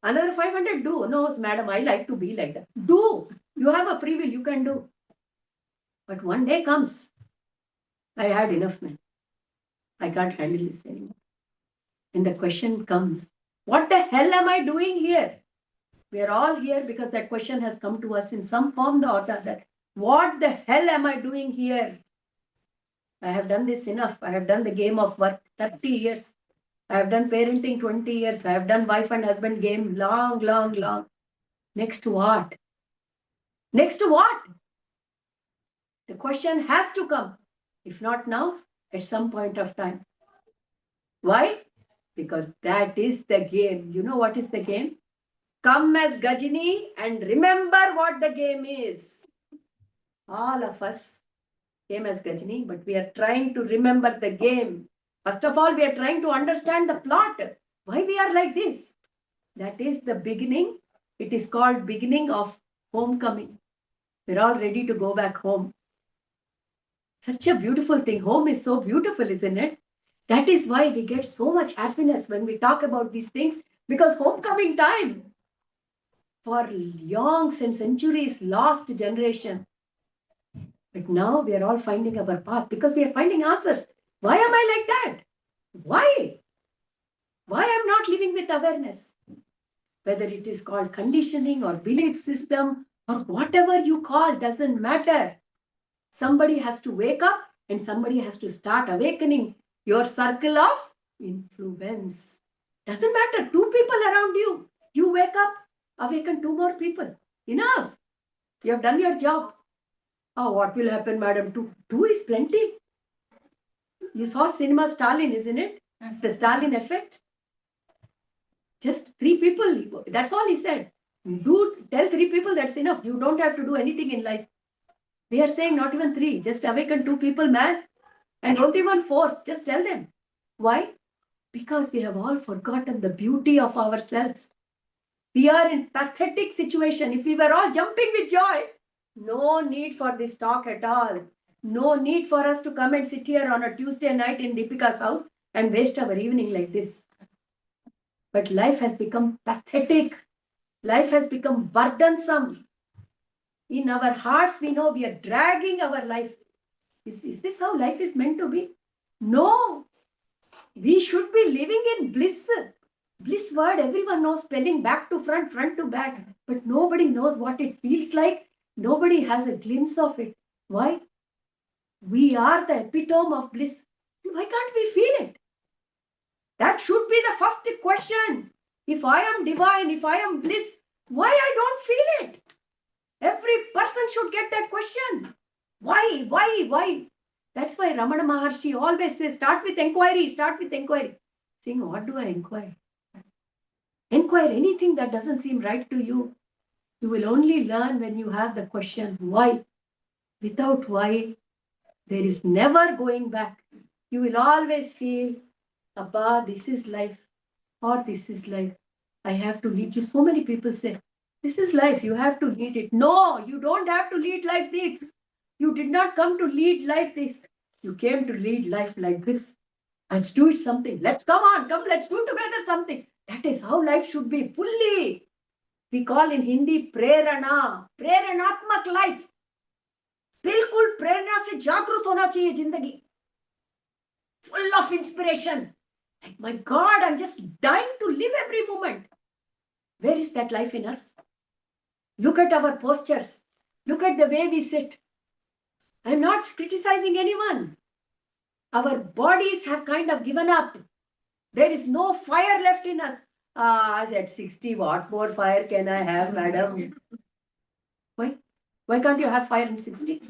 S1: Another 500 do. No, madam, I like to be like that. Do. You have a free will. You can do. But one day comes. I had enough, man. I can't handle this anymore. And the question comes, what the hell am I doing here? We are all here because that question has come to us in some form or the other. What the hell am I doing here? I have done this enough. I have done the game of work 30 years. I have done parenting 20 years. I have done wife and husband game long. Next to what? Next to what? The question has to come. If not now, at some point of time. Why? Because that is the game. You know what is the game? Come as Gajini and remember what the game is. All of us came as Gajini, but we are trying to remember the game. First of all, we are trying to understand the plot. Why we are like this? That is the beginning. It is called beginning of homecoming. We're all ready to go back home. Such a beautiful thing. Home is so beautiful, isn't it? That is why we get so much happiness when we talk about these things, because homecoming time for eons and centuries lost generation. But now we are all finding our path because we are finding answers. Why am I like that? Why? Why I'm not living with awareness? Whether it is called conditioning or belief system or whatever you call, doesn't matter. Somebody has to wake up and somebody has to start awakening your circle of influence. Doesn't matter. 2 people around you. You wake up, awaken 2 more people. Enough. You have done your job. Oh, what will happen, madam? 2 is plenty. You saw cinema Stalin, isn't it? The Stalin effect. Just 3 people. That's all he said. Tell 3 people, that's enough. You don't have to do anything in life. We are saying not even 3. Just awaken 2 people, man. And don't even force. Just tell them. Why? Because we have all forgotten the beauty of ourselves. We are in pathetic situation. If we were all jumping with joy, no need for this talk at all. No need for us to come and sit here on a Tuesday night in Deepika's house and waste our evening like this. But life has become pathetic. Life has become burdensome. In our hearts, we know we are dragging our life. Is this how life is meant to be? No. We should be living in bliss. Bliss word, everyone knows spelling back to front, front to back. But nobody knows what it feels like. Nobody has a glimpse of it. Why? We are the epitome of bliss. Why can't we feel it? That should be the first question. If I am divine, if I am bliss, why I don't feel it? Every person should get that question. Why? That's why Ramana Maharshi always says, start with inquiry. Saying, what do I inquire? Inquire anything that doesn't seem right to you. You will only learn when you have the question, why? Without why, there is never going back. You will always feel, Abba, this is life, or this is life. I have to lead you. So many people say, this is life, you have to lead it. No, you don't have to lead life this. You did not come to lead life this. You came to lead life like this. Let's do it something. Let's come, let's do together something. That is how life should be fully. We call in Hindi prerana, प्रेरणात्मक life. बिल्कुल प्रेरणा से जागृत होना चाहिए जिंदगी. Full of inspiration. Like, my God, I'm just dying to live every moment. Where is that life in us? Look at our postures. Look at the way we sit. I'm not criticizing anyone. Our bodies have kind of given up. There is no fire left in us. I said, 60, what more fire can I have, madam? Why? Why can't you have fire in 60?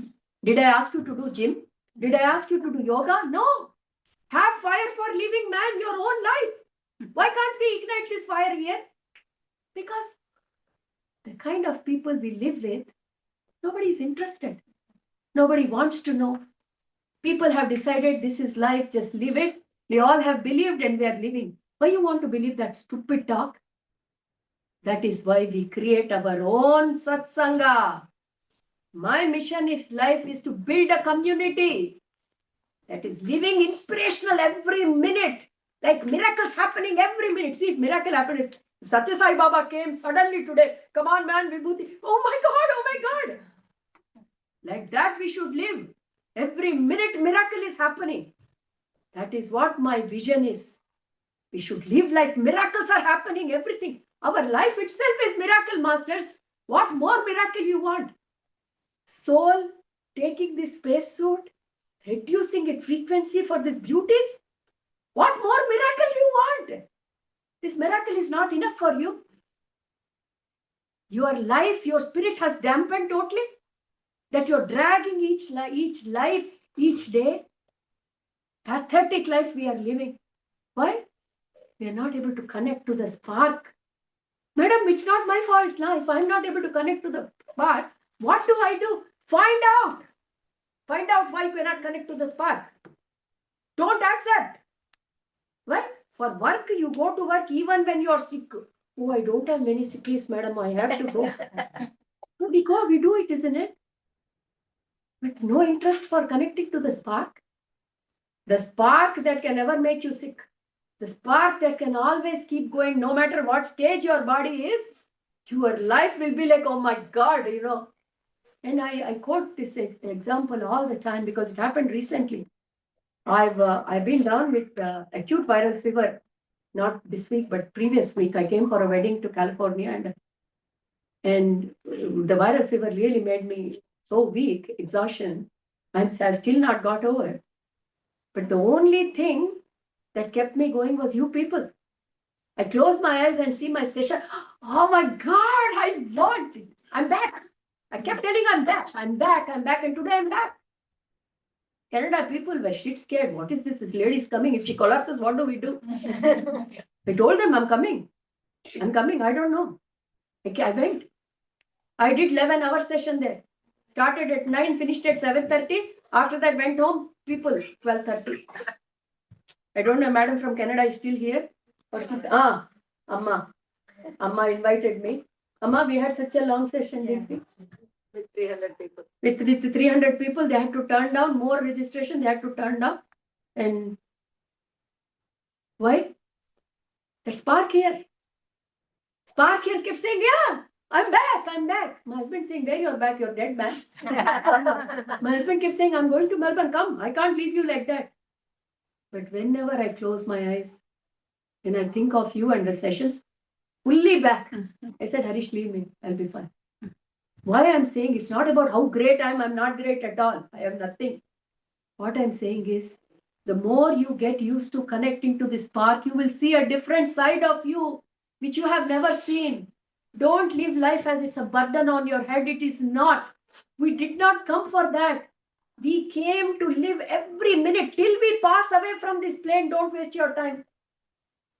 S1: Did I ask you to do gym? Did I ask you to do yoga? No. Have fire for living, man, your own life. Why can't we ignite this fire here? Because the kind of people we live with, nobody is interested. Nobody wants to know. People have decided this is life, just live it. We all have believed and we are living. Why you want to believe that stupid talk? That is why we create our own satsanga. My mission is life is to build a community that is living inspirational every minute. Like miracles happening every minute. See, if miracle happened, if Satya Sai Baba came suddenly today, come on man, Vibhuti, oh my God. Like that we should live. Every minute miracle is happening. That is what my vision is. We should live like miracles are happening, everything. Our life itself is miracle, masters. What more miracle you want? Soul taking this spacesuit, reducing its frequency for these beauties. What more miracle you want? This miracle is not enough for you. Your life, your spirit has dampened totally. That you're dragging each life, each day. Pathetic life we are living. Why? We are not able to connect to the spark. Madam, it's not my fault now. If I'm not able to connect to the spark, what do I do? Find out. Find out why we cannot connect to the spark. Don't accept. Why? For work, you go to work even when you're sick. Oh, I don't have many sick leaves, madam. I have to go. We go, we do it, isn't it? But no interest for connecting to the spark. The spark that can never make you sick. The spark that can always keep going no matter what stage your body is. Your life will be like, oh my God, you know. And I quote this example all the time because it happened recently. I've been down with acute viral fever, not this week, but previous week. I came for a wedding to California and the viral fever really made me so weak, exhaustion. I've still not got over. But the only thing that kept me going was you people. I close my eyes and see my session. Oh my God, I'm back. I kept telling I'm back. And today I'm back. Canada people were shit scared. What is this? This lady is coming. If she collapses, what do we do? I told them I'm coming. I don't know. I went. I did 11-hour session there. Started at 9, finished at 7:30. After that, went home. People, 12:30. I don't know, madam from Canada is still here. But she's, Amma. Amma invited me. Amma, we had such a long session, didn't we?
S2: With 300 people.
S1: With 300 people, they had to turn down more registration. They had to turn down. And why? The spark here. Spark here kept saying, yeah, I'm back. My husband saying, there you're back, you're dead, man. My husband kept saying, I'm going to Melbourne, come. I can't leave you like that. But whenever I close my eyes and I think of you and the sessions, fully back, I said, Harish, leave me. I'll be fine. Why I'm saying it's not about how great I am. I'm not great at all. I have nothing. What I'm saying is, the more you get used to connecting to this spark, you will see a different side of you, which you have never seen. Don't live life as it's a burden on your head. It is not. We did not come for that. We came to live every minute till we pass away from this plane. Don't waste your time.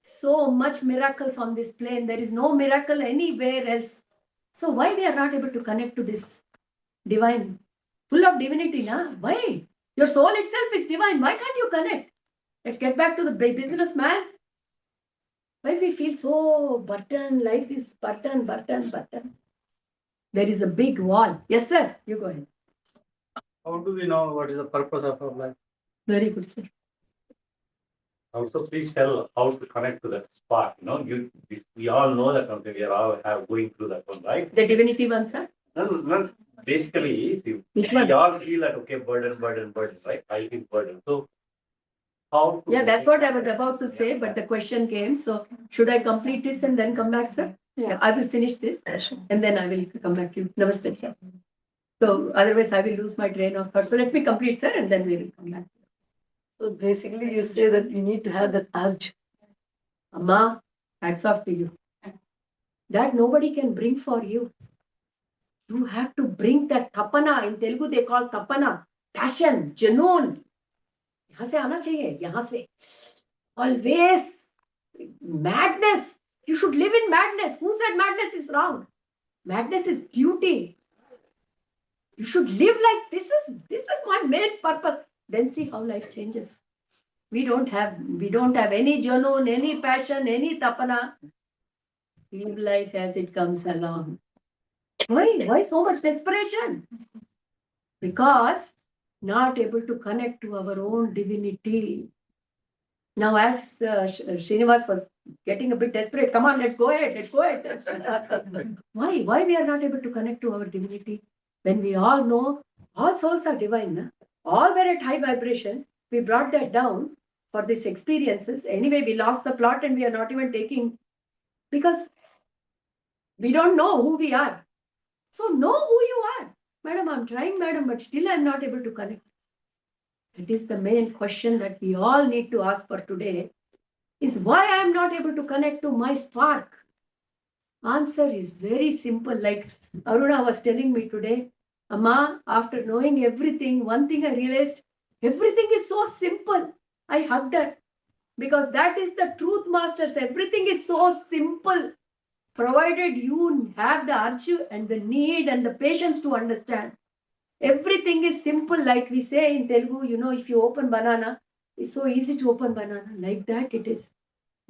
S1: So much miracles on this plane. There is no miracle anywhere else. So why we are not able to connect to this divine full of divinity, na? Why? Your soul itself is divine. Why can't you connect? Let's get back to the businessman. Why we feel so burdened? Life is burden. There is a big wall. Yes, sir. You go ahead.
S6: How do we know what is the purpose of our life?
S1: Very good, sir.
S7: Also, please tell how to connect to that spark. We all know that we are all going through that one, right?
S1: The divinity one, sir.
S7: No, basically,
S1: Which
S7: we
S1: one?
S7: all feel that burden, right? I feel burden. So, how?
S1: Yeah, that's what I was about to say, but the question came. So, should I complete this and then come back, sir? Yeah, I will finish this and then I will come back to you. Namaste, sir. So, otherwise, I will lose my train of thought. So, let me complete, sir, and then we will come back.
S2: So basically you say that you need to have that urge.
S1: Amma, hats off to you. That nobody can bring for you. You have to bring that tapana. In Telugu, they call tapana. Passion, janoon. यहाँ से आना चाहिए, यहाँ से. Always madness. You should live in madness. Who said madness is wrong? Madness is beauty. You should live like this is my main purpose. Then see how life changes. We don't have any janoon, any passion, any tapana. Live life as it comes along. Why so much desperation? Because not able to connect to our own divinity. Now, as Srinivas was getting a bit desperate, come on, let's go ahead. Why we are not able to connect to our divinity? When we all know all souls are divine, na? All were at high vibration. We brought that down for these experiences. Anyway, we lost the plot and we are not even taking, because we don't know who we are. So know who you are. Madam, I'm trying, madam, but still I'm not able to connect. That is the main question that we all need to ask for today, is why I'm not able to connect to my spark. Answer is very simple. Like Aruna was telling me today, Amma, after knowing everything, one thing I realized, everything is so simple. I hugged her because that is the truth, masters. Everything is so simple, provided you have the urge and the need and the patience to understand. Everything is simple, like we say in Telugu, if you open banana, it's so easy to open banana. Like that it is.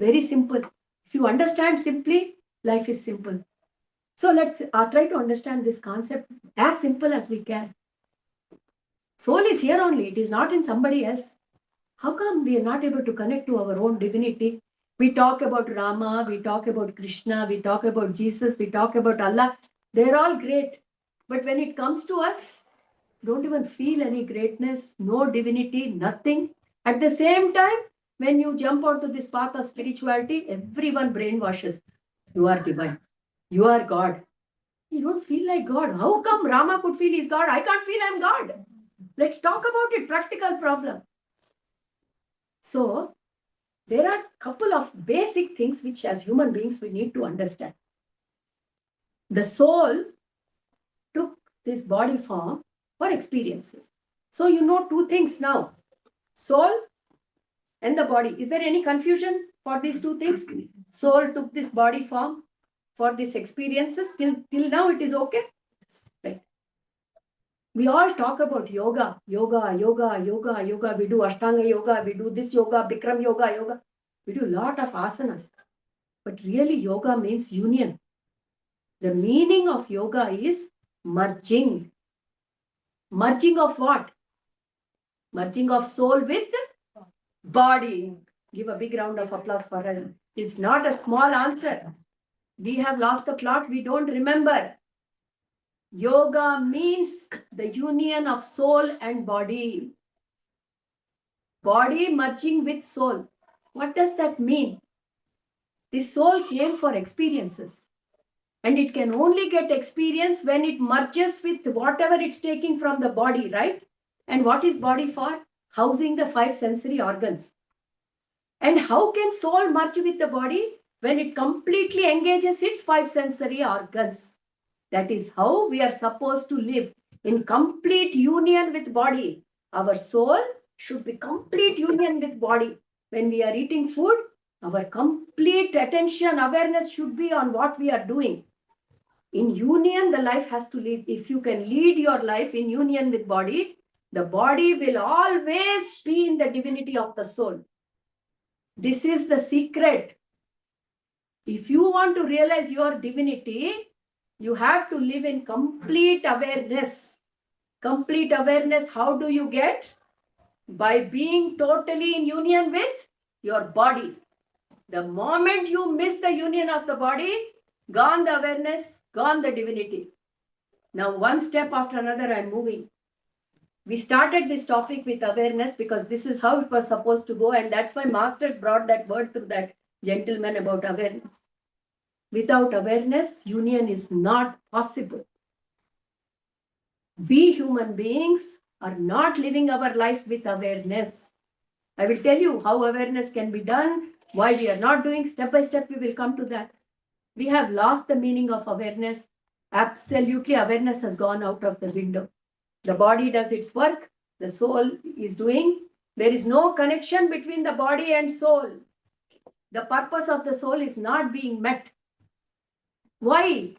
S1: Very simple. If you understand simply, life is simple. So let's try to understand this concept as simple as we can. Soul is here only. It is not in somebody else. How come we are not able to connect to our own divinity? We talk about Rama, we talk about Krishna, we talk about Jesus, we talk about Allah. They're all great. But when it comes to us, don't even feel any greatness, no divinity, nothing. At the same time, when you jump onto this path of spirituality, everyone brainwashes. You are divine. You are God. You don't feel like God. How come Rama could feel he's God? I can't feel I'm God. Let's talk about it. Practical problem. So, there are a couple of basic things which as human beings we need to understand. The soul took this body form for experiences. So you know two things now. Soul and the body. Is there any confusion for these two things? Soul took this body form for these experiences. Till now it is okay? Right. We all talk about yoga. We do Ashtanga yoga, we do this yoga, Bikram yoga. We do a lot of asanas. But really yoga means union. The meaning of yoga is merging. Merging of what? Merging of soul with body. Give a big round of applause for her. It's not a small answer. We have lost the plot. We don't remember. Yoga means the union of soul and body. Body merging with soul. What does that mean? The soul came for experiences. And it can only get experience when it merges with whatever it's taking from the body, right? And what is body for? Housing the 5 sensory organs. And how can soul merge with the body? When it completely engages its 5 sensory organs. That is how we are supposed to live, in complete union with body. Our soul should be complete union with body. When we are eating food, our complete attention, awareness should be on what we are doing. In union, the life has to live. If you can lead your life in union with body, the body will always be in the divinity of the soul. This is the secret. If you want to realize your divinity, you have to live in complete awareness. Complete awareness, how do you get? By being totally in union with your body. The moment you miss the union of the body, gone the awareness, gone the divinity. Now, one step after another, I'm moving. We started this topic with awareness because this is how it was supposed to go, and that's why masters brought that word through that gentleman about awareness. Without awareness, union is not possible. We human beings are not living our life with awareness. I will tell you how awareness can be done, why we are not doing. Step by step, we will come to that. We have lost the meaning of awareness. Absolutely, awareness has gone out of the window. The body does its work, the soul is doing. There is no connection between the body and soul. The purpose of the soul is not being met. Why?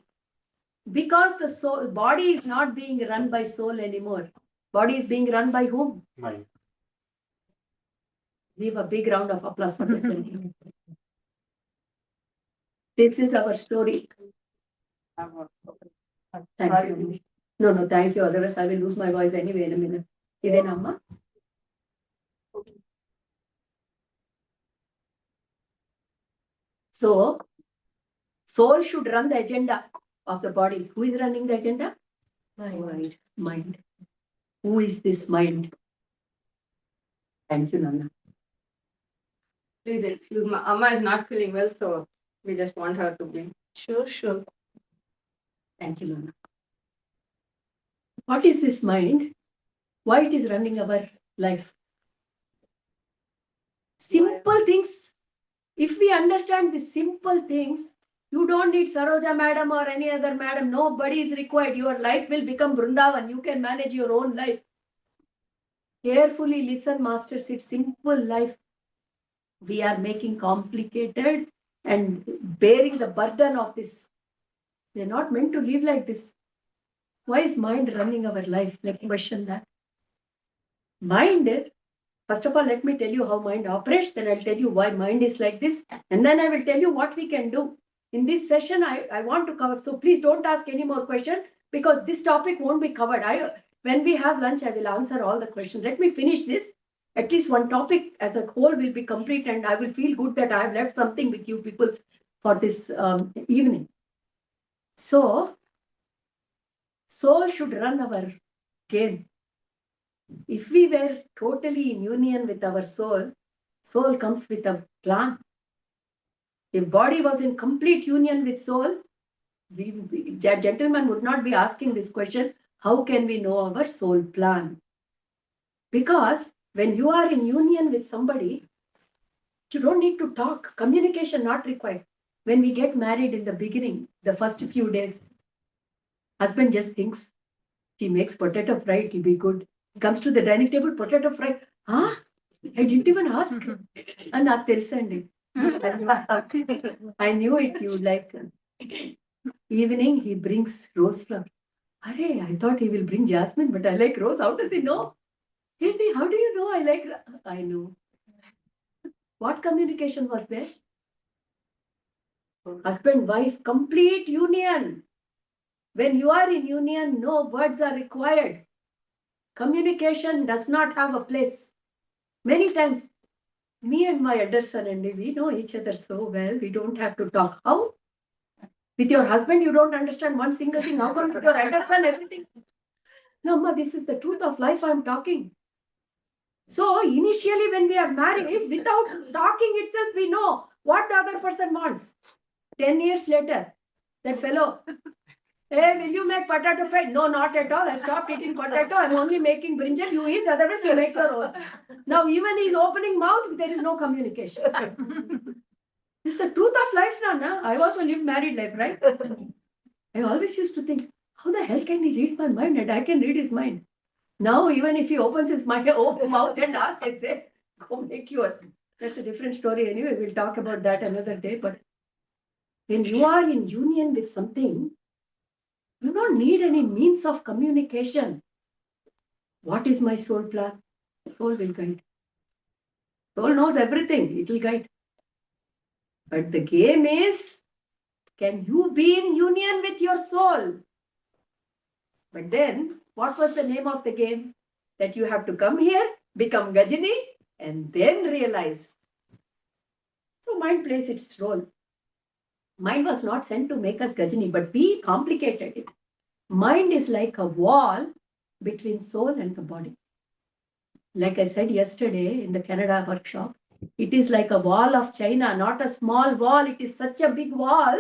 S1: Because the soul, body is not being run by soul anymore. Body is being run by whom?
S6: Mind.
S1: Give a big round of applause for that. This is our story. Thank you. No, thank you. Otherwise, I will lose my voice anyway in a minute. Idenamma? So, soul should run the agenda of the body. Who is running the agenda? Mind. Mind. Who is this mind? Thank you, Nana.
S3: Please excuse me. Amma is not feeling well, so we just want her to be.
S2: Sure.
S1: Thank you, Nana. What is this mind? Why it is running our life? Simple things. If we understand the simple things, you don't need Saroja madam or any other madam. Nobody is required. Your life will become Vrindavan. You can manage your own life. Carefully listen, masters. It's simple life. We are making complicated and bearing the burden of this. We are not meant to live like this. Why is mind running our life? Let's question that. Mind, first of all, let me tell you how mind operates. Then I'll tell you why mind is like this. And then I will tell you what we can do. In this session, I want to cover. So please don't ask any more questions because this topic won't be covered. When we have lunch, I will answer all the questions. Let me finish this. At least one topic as a whole will be complete, and I will feel good that I have left something with you people for this evening. So, soul should run our game. If we were totally in union with our soul, soul comes with a plan. If body was in complete union with soul, that gentleman would not be asking this question, how can we know our soul plan? Because when you are in union with somebody, you don't need to talk. Communication not required. When we get married in the beginning, the first few days, husband just thinks, she makes potato fry, it will be good. Comes to the dining table, potato fry. Huh? I didn't even ask. And not తెలుసండి. I knew it, you would like some. Evening, he brings rose flower. Arey, I thought he will bring jasmine, but I like rose. How does he know? Hindi, how do you know I like? I know. What communication was there? Husband, wife, complete union. When you are in union, no words are required. Communication does not have a place. Many times, me and my elder son and me, we know each other so well, we don't have to talk. How? With your husband, you don't understand one single thing. How come with your elder son, everything? No, ma, this is the truth of life I'm talking. So initially when we are married, without talking itself, we know what the other person wants. 10 years later, that fellow, hey, will you make potato fry? No, not at all. I stopped eating potato. I'm only making brinjal. You eat, otherwise you make your own. Now even he's opening mouth, there is no communication. It's the truth of life, Nana. I also lived married life, right? I always used to think, how the hell can he read my mind and I can read his mind? Now, even if he opens his mouth and asks, I say, go make yours. That's a different story anyway. We'll talk about that another day. But when you are in union with something, You don't need any means of communication. What is my soul plan? Soul will guide. Soul knows everything, it will guide. But the game is, can you be in union with your soul? But then, what was the name of the game? That you have to come here, become Gajini, and then realize. So mind plays its role. Mind was not sent to make us Gajini, but we complicated it. Mind is like a wall between soul and the body. Like I said yesterday in the Canada workshop, it is like a wall of China, not a small wall. It is such a big wall.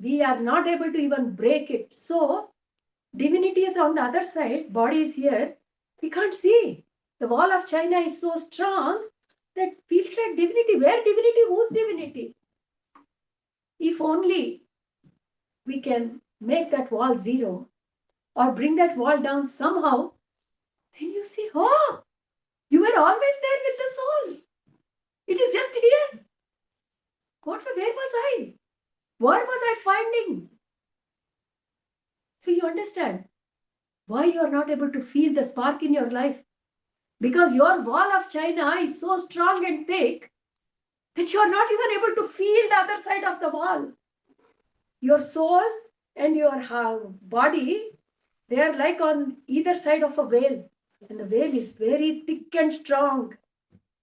S1: We are not able to even break it. So, divinity is on the other side, body is here. We can't see. The wall of China is so strong that feels like divinity. Where divinity? Whose divinity? If only we can make that wall zero or bring that wall down somehow, then you see, oh, you were always there with the soul. It is just here. Where was I? What was I finding? So you understand why you are not able to feel the spark in your life. Because your wall of China is so strong and thick that you are not even able to feel the other side of the wall. Your soul and your body, they are like on either side of a veil. And the veil is very thick and strong.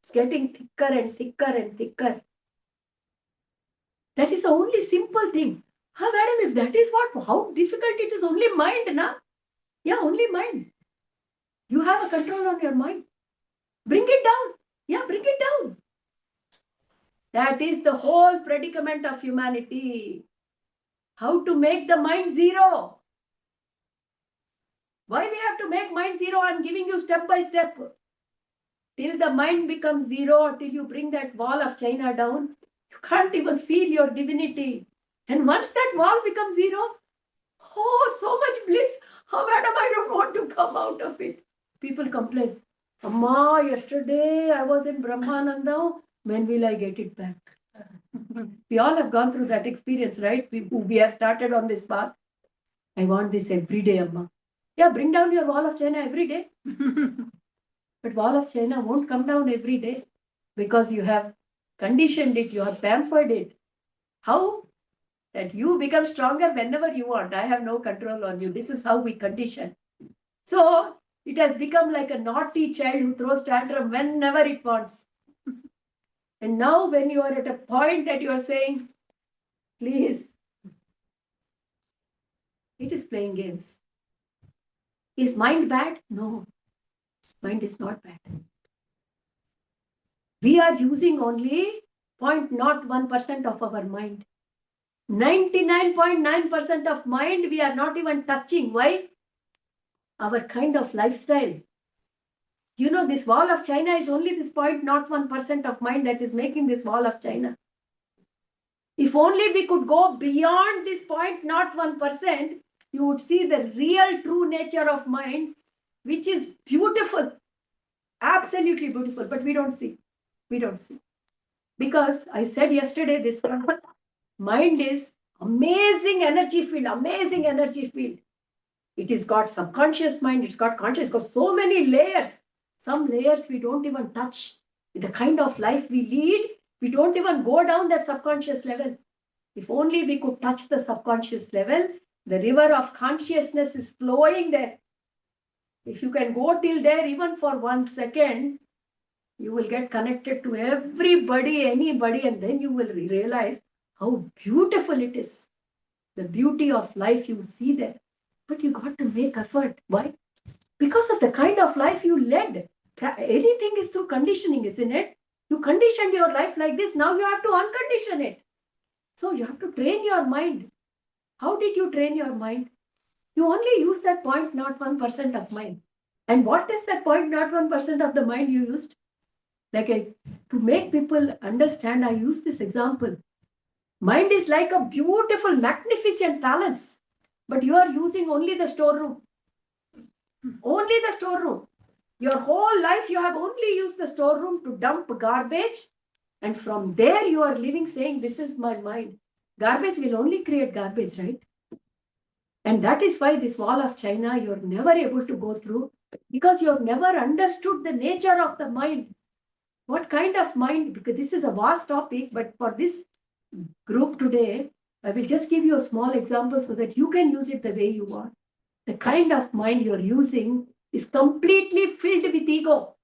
S1: It's getting thicker and thicker and thicker. That is the only simple thing. Madam, if that is how difficult it is, only mind, na? Yeah, only mind. You have a control on your mind. Bring it down. Yeah, bring it down. That is the whole predicament of humanity. How to make the mind zero. Why we have to make mind zero? I'm giving you step by step. Till the mind becomes zero, till you bring that wall of China down, you can't even feel your divinity. And once that wall becomes zero, oh, so much bliss. Oh, madam, I don't want to come out of it. People complain. Amma, yesterday I was in Brahmananda. When will I get it back? We all have gone through that experience, right? We have started on this path. I want this every day, Amma. Yeah, bring down your wall of China every day. But wall of China won't come down every day because you have conditioned it, you have pampered it. How? That you become stronger whenever you want. I have no control on you. This is how we condition. So it has become like a naughty child who throws tantrum whenever it wants. And now when you are at a point that you are saying, please, it is playing games. Is mind bad? No, mind is not bad. We are using only 0.01% of our mind. 99.9% of mind we are not even touching. Why? Our kind of lifestyle. You know, this wall of China is only this 0.01% of mind that is making this wall of China. If only we could go beyond this 0.01%, you would see the real true nature of mind, which is beautiful, absolutely beautiful, but we don't see. We don't see. Because I said yesterday, this one, mind is amazing energy field, amazing energy field. It has got subconscious mind, it's got conscious, it's got so many layers. Some layers we don't even touch. With the kind of life we lead, we don't even go down that subconscious level. If only we could touch the subconscious level, the river of consciousness is flowing there. If you can go till there even for 1 second, you will get connected to everybody, anybody, and then you will realize how beautiful it is. The beauty of life you will see there. But you got to make effort. Why? Because of the kind of life you led. Anything is through conditioning, isn't it? You conditioned your life like this. Now you have to uncondition it. So you have to train your mind. How did you train your mind? You only use that 0.01% of mind. And what is that 0.01% of the mind you used? To make people understand, I use this example. Mind is like a beautiful, magnificent palace, but you are using only the storeroom. Only the storeroom. Your whole life, you have only used the storeroom to dump garbage. And from there, you are living saying, this is my mind. Garbage will only create garbage, right? And that is why this wall of China, you're never able to go through because you have never understood the nature of the mind. What kind of mind? Because this is a vast topic, but for this group today, I will just give you a small example so that you can use it the way you want. The kind of mind you're using is completely filled with ego.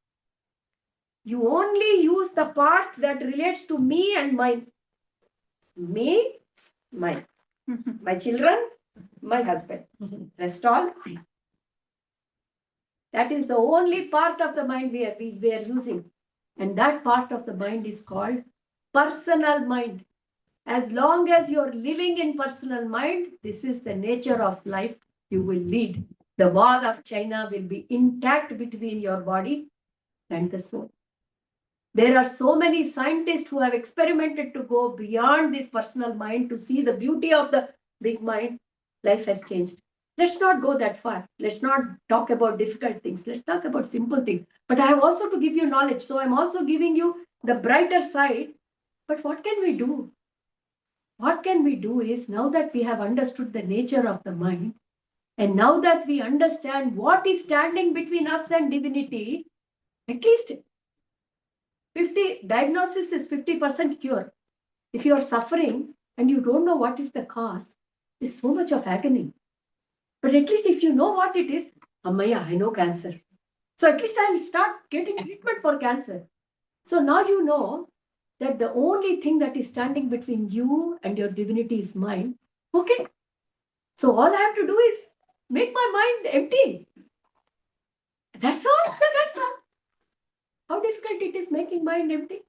S1: You only use the part that relates to me and mine. Me, mine. My children, my husband. Rest all. That is the only part of the mind we are using. And that part of the mind is called personal mind. As long as you're living in personal mind, this is the nature of life you will lead. The wall of China will be intact between your body and the soul. There are so many scientists who have experimented to go beyond this personal mind to see the beauty of the big mind. Life has changed. Let's not go that far. Let's not talk about difficult things. Let's talk about simple things. But I have also to give you knowledge. So I'm also giving you the brighter side. But what can we do? What can we do is now that we have understood the nature of the mind, and now that we understand what is standing between us and divinity, at least 50 diagnosis is 50% cure. If you are suffering and you don't know what is the cause, there's so much of agony. But at least if you know what it is, Ammaya, I know cancer. So at least I'll start getting treatment for cancer. So now you know that the only thing that is standing between you and your divinity is mind. Okay. So all I have to do is make my mind empty. That's all. That's all. How difficult it is making mind empty?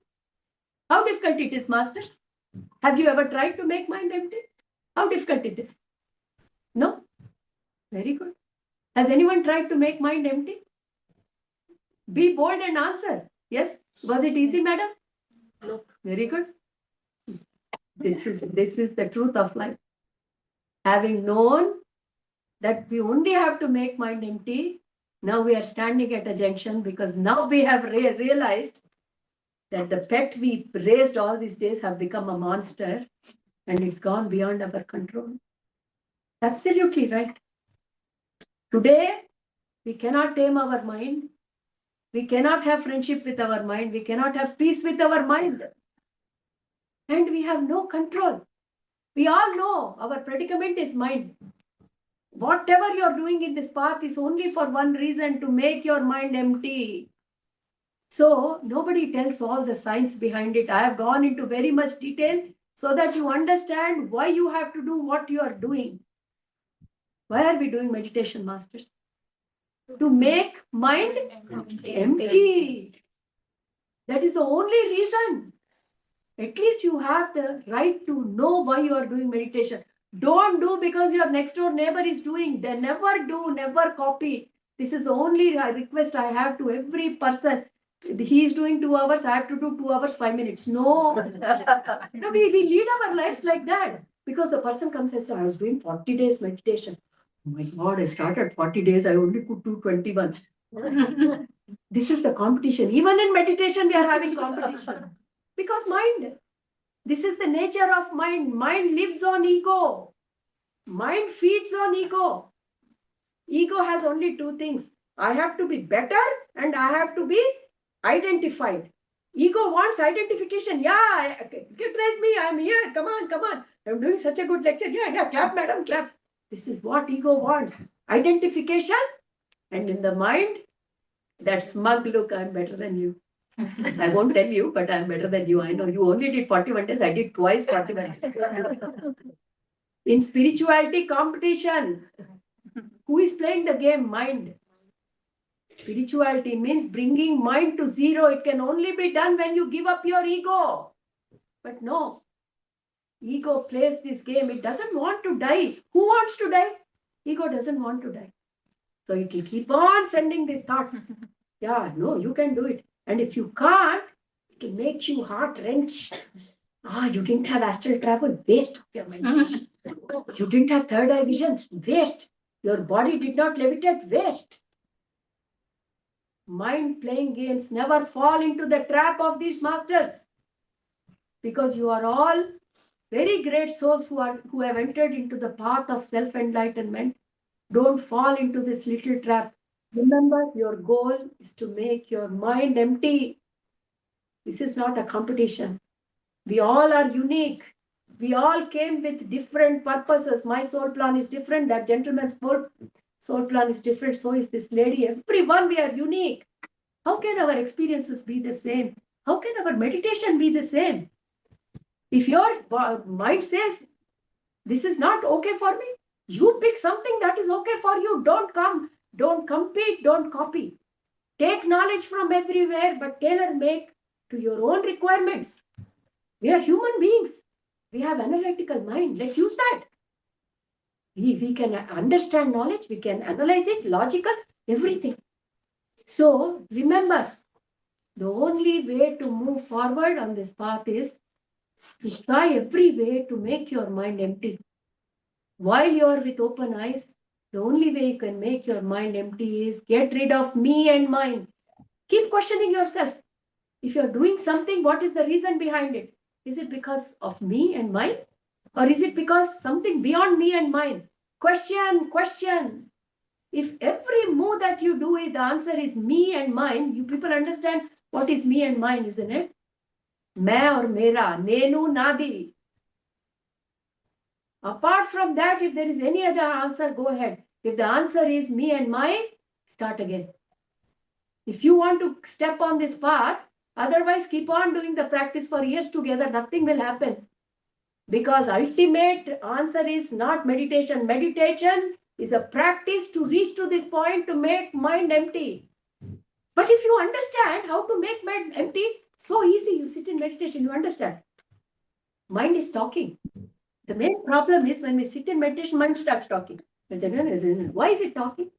S1: How difficult it is, masters? Have you ever tried to make mind empty? How difficult it is? No? Very good. Has anyone tried to make mind empty? Be bold and answer. Yes? Was it easy, madam? No. Very good. This is the truth of life. Having known that we only have to make mind empty, now we are standing at a junction because now we have realized that the pet we raised all these days have become a monster and it's gone beyond our control. Absolutely right. Today, we cannot tame our mind. We cannot have friendship with our mind. We cannot have peace with our mind. And we have no control. We all know our predicament is mind. Whatever you're doing in this path is only for one reason, to make your mind empty. So nobody tells all the science behind it. I have gone into very much detail so that you understand why you have to do what you are doing. Why are we doing meditation, masters? To make mind empty. That is the only reason. At least you have the right to know why you are doing meditation. Don't do because your next door neighbor is doing. They never do, never copy. This is the only request I have to every person. He is doing 2 hours, I have to do 2 hours, 5 minutes. No. No, we lead our lives like that. Because the person comes and says, I was doing 40 days meditation. Oh my God, I started 40 days, I only could do 21. This is the competition. Even in meditation, we are having competition. Because mind, this is the nature of mind. Mind lives on ego. Mind feeds on ego. Ego has only 2 things. I have to be better and I have to be identified. Ego wants identification. Yeah, recognize me. I'm here. Come on, come on. I'm doing such a good lecture. Yeah, clap, madam, clap. This is what ego wants. Identification. And in the mind, that smug look, I'm better than you. I won't tell you, but I'm better than you. I know you only did 41 days. I did twice 41 days. In spirituality competition, who is playing the game? Mind. Spirituality means bringing mind to zero. It can only be done when you give up your ego. But no, ego plays this game. It doesn't want to die. Who wants to die? Ego doesn't want to die. So it will keep on sending these thoughts. Yeah, no, you can do it. And if you can't, it will make you heart wrench. You didn't have astral travel. Waste of your meditation. You didn't have third eye vision. Waste. Your body did not levitate. Waste. Mind playing games. Never fall into the trap of these masters. Because you are all very great souls who have entered into the path of self-enlightenment, don't fall into this little trap. Remember, your goal is to make your mind empty. This is not a competition. We all are unique. We all came with different purposes. My soul plan is different. That gentleman's soul plan is different. So is this lady. Everyone, we are unique. How can our experiences be the same? How can our meditation be the same? If your mind says, this is not okay for me, you pick something that is okay for you. Don't compete, don't copy. Take knowledge from everywhere, but tailor make to your own requirements. We are human beings. We have analytical mind. Let's use that. We can understand knowledge. We can analyze it, logical, everything. So remember, the only way to move forward on this path is to try every way to make your mind empty. While you are with open eyes, the only way you can make your mind empty is get rid of me and mine. Keep questioning yourself. If you're doing something, what is the reason behind it? Is it because of me and mine? Or is it because something beyond me and mine? Question. If every move that you do, the answer is me and mine, you people understand what is me and mine, isn't it? Main or mera, nenu, nadi. Apart from that, if there is any other answer, go ahead. If the answer is me and mine, start again. If you want to step on this path, otherwise keep on doing the practice for years together, nothing will happen. Because ultimate answer is not meditation. Meditation is a practice to reach to this point to make mind empty. But if you understand how to make mind empty, so easy. You sit in meditation, you understand. Mind is talking. The main problem is when we sit in meditation, mind starts talking. Why is it talking?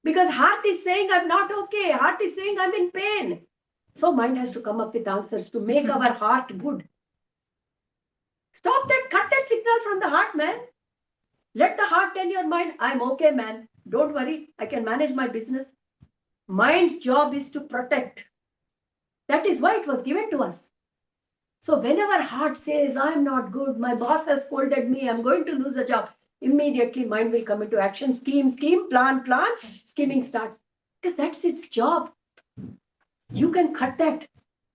S1: Because heart is saying, I'm not okay. Heart is saying, I'm in pain. So mind has to come up with answers to make our heart good. Stop that, cut that signal from the heart, man. Let the heart tell your mind, I'm okay, man. Don't worry, I can manage my business. Mind's job is to protect. That is why it was given to us. So whenever heart says, I'm not good, my boss has scolded me, I'm going to lose a job, immediately mind will come into action. Scheme, plan, scheming starts. Because that's its job. You can cut that.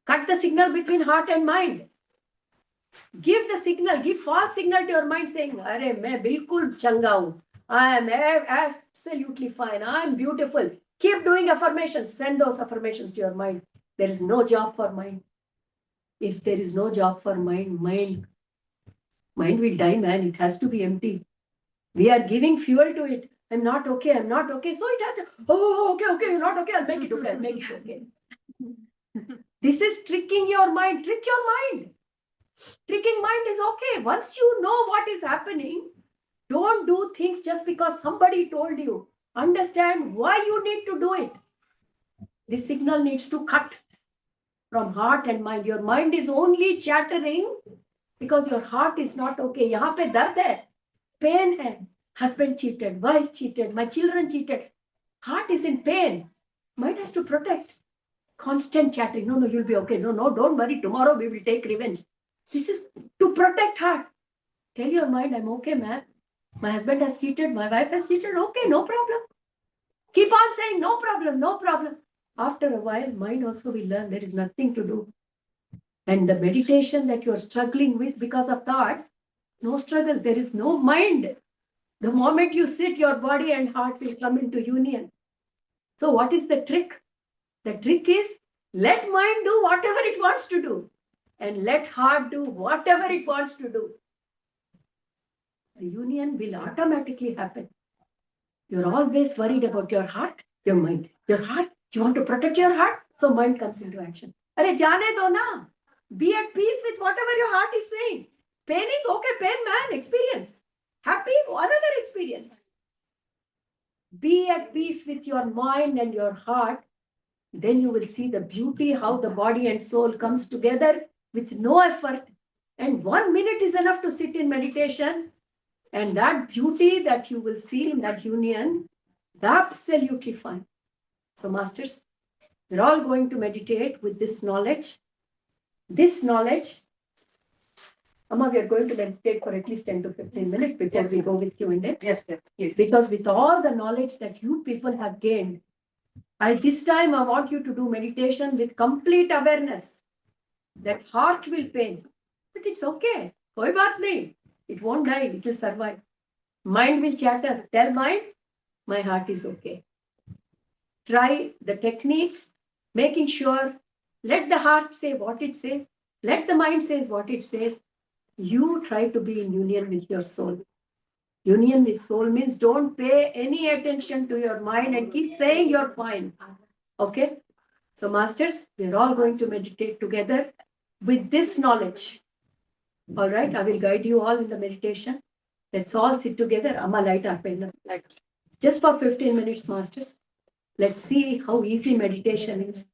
S1: Cut the signal between heart and mind. Give the signal, give false signal to your mind saying, Arey, main bilkul changa hu. I am absolutely fine. I am beautiful. Keep doing affirmations. Send those affirmations to your mind. There is no job for mind. If there is no job for mind will die, man. It has to be empty. We are giving fuel to it. I'm not okay. So it has to, okay, you're not okay. I'll make it okay. This is tricking your mind. Trick your mind. Tricking mind is okay. Once you know what is happening, don't do things just because somebody told you. Understand why you need to do it. This signal needs to cut from heart and mind. Your mind is only chattering because your heart is not okay. Yahan pe dard hai, pain hai. Husband cheated, wife cheated, my children cheated. Heart is in pain. Mind has to protect. Constant chattering. No, you'll be okay. No, don't worry. Tomorrow we will take revenge. This is to protect heart. Tell your mind, I'm okay, man. My husband has cheated. My wife has cheated. Okay, no problem. Keep on saying, no problem. After a while, mind also will learn there is nothing to do. And the meditation that you're struggling with because of thoughts, no struggle. There is no mind. The moment you sit, your body and heart will come into union. So what is the trick? The trick is let mind do whatever it wants to do. And let heart do whatever it wants to do. The union will automatically happen. You're always worried about your heart, your mind. Your heart, you want to protect your heart, so mind comes into action. Arey, jaane do na. Be at peace with whatever your heart is saying. Paining, okay, pain, man, experience. Happy, another experience. Be at peace with your mind and your heart. Then you will see the beauty, how the body and soul comes together with no effort. And 1 minute is enough to sit in meditation. And that beauty that you will see in that union is absolutely fine. So masters, we're all going to meditate with this knowledge. This knowledge Amma, we are going to meditate for at least 10 to 15 minutes before
S2: Yes,
S1: we
S2: ma'am.
S1: go with Q&A.
S2: Yes, yes, yes.
S1: Because with all the knowledge that you people have gained, this time I want you to do meditation with complete awareness that heart will pain. But it's okay. Koi baat nahi. It won't die. It will survive. Mind will chatter. Tell mind, my heart is okay. Try the technique, making sure, let the heart say what it says, let the mind says what it says. You try to be in union with your soul. Union with soul means don't pay any attention to your mind and keep saying you're fine. Okay? So, masters, we're all going to meditate together with this knowledge. All right, I will guide you all in the meditation. Let's all sit together. Amma, light our pen. Just for 15 minutes, masters. Let's see how easy meditation is.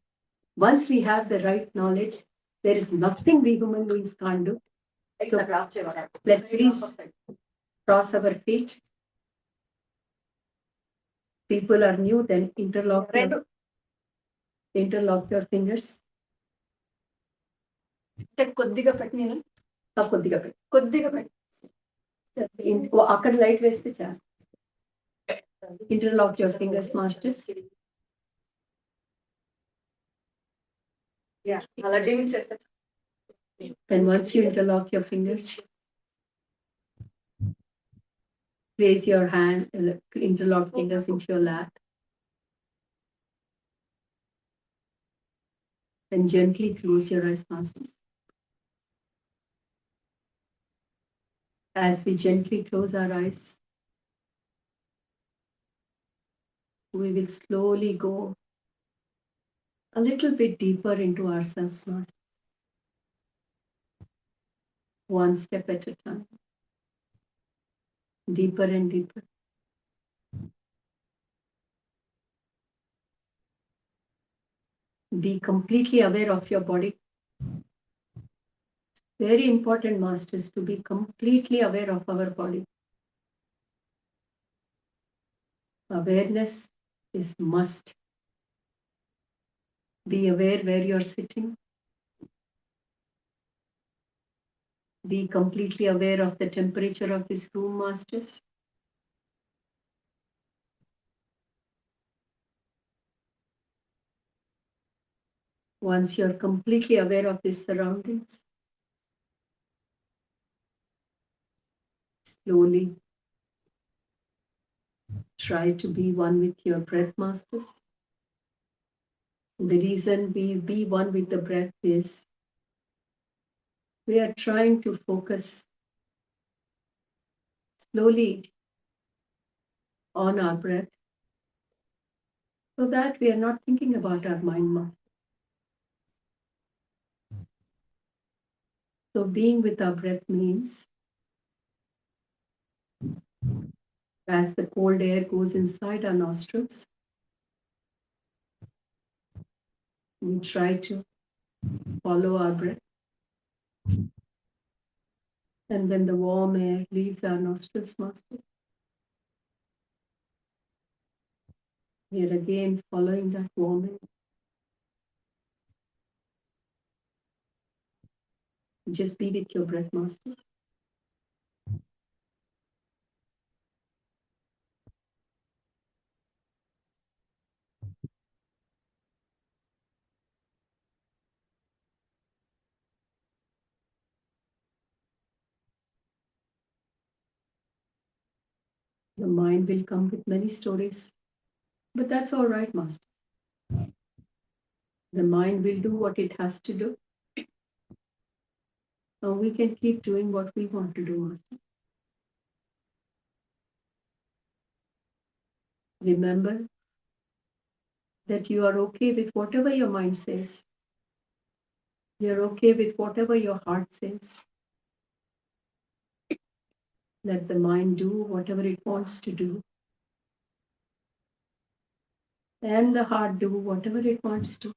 S1: Once we have the right knowledge, there is nothing we human beings can't do. So, let's please cross our feet. People are new, then interlock your fingers.
S3: కొద్దిగా పెట్టిన
S1: కొద్దిగా పెట్టు.
S3: కొద్దిగా పెట్టి
S1: అక్కడ light వేస్తే చాలు. Interlock your fingers, masters.
S3: అలా డిమ్ చేస్తే
S1: And once you interlock your fingers, place your hand, interlock fingers into your lap. And gently close your eyes, masters. As we gently close our eyes, we will slowly go a little bit deeper into ourselves, master. One step at a time. Deeper and deeper. Be completely aware of your body. Very important, masters, to be completely aware of our body. Awareness is must. Be aware where you're sitting. Be completely aware of the temperature of this room, masters. Once you're completely aware of these surroundings, slowly try to be one with your breath, masters. The reason we be one with the breath is we are trying to focus slowly on our breath so that we are not thinking about our mind, master. So being with our breath means as the cold air goes inside our nostrils, we try to follow our breath. And when the warm air leaves our nostrils, master, we are again following that warm air. Just be with your breath, masters. The mind will come with many stories, but that's all right, master. The mind will do what it has to do. Now we can keep doing what we want to do, master. Remember that you are okay with whatever your mind says. You're okay with whatever your heart says. Let the mind do whatever it wants to do. And the heart do whatever it wants to.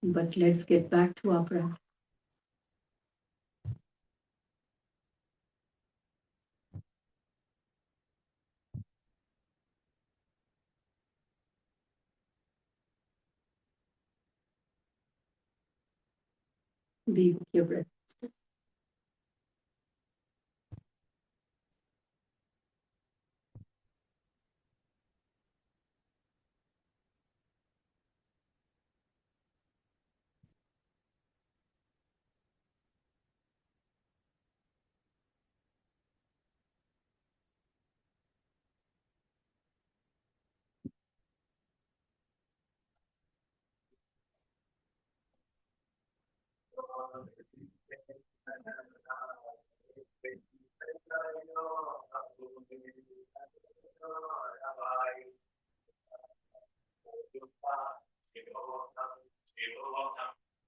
S1: But let's get back to our breath. Be with your breath.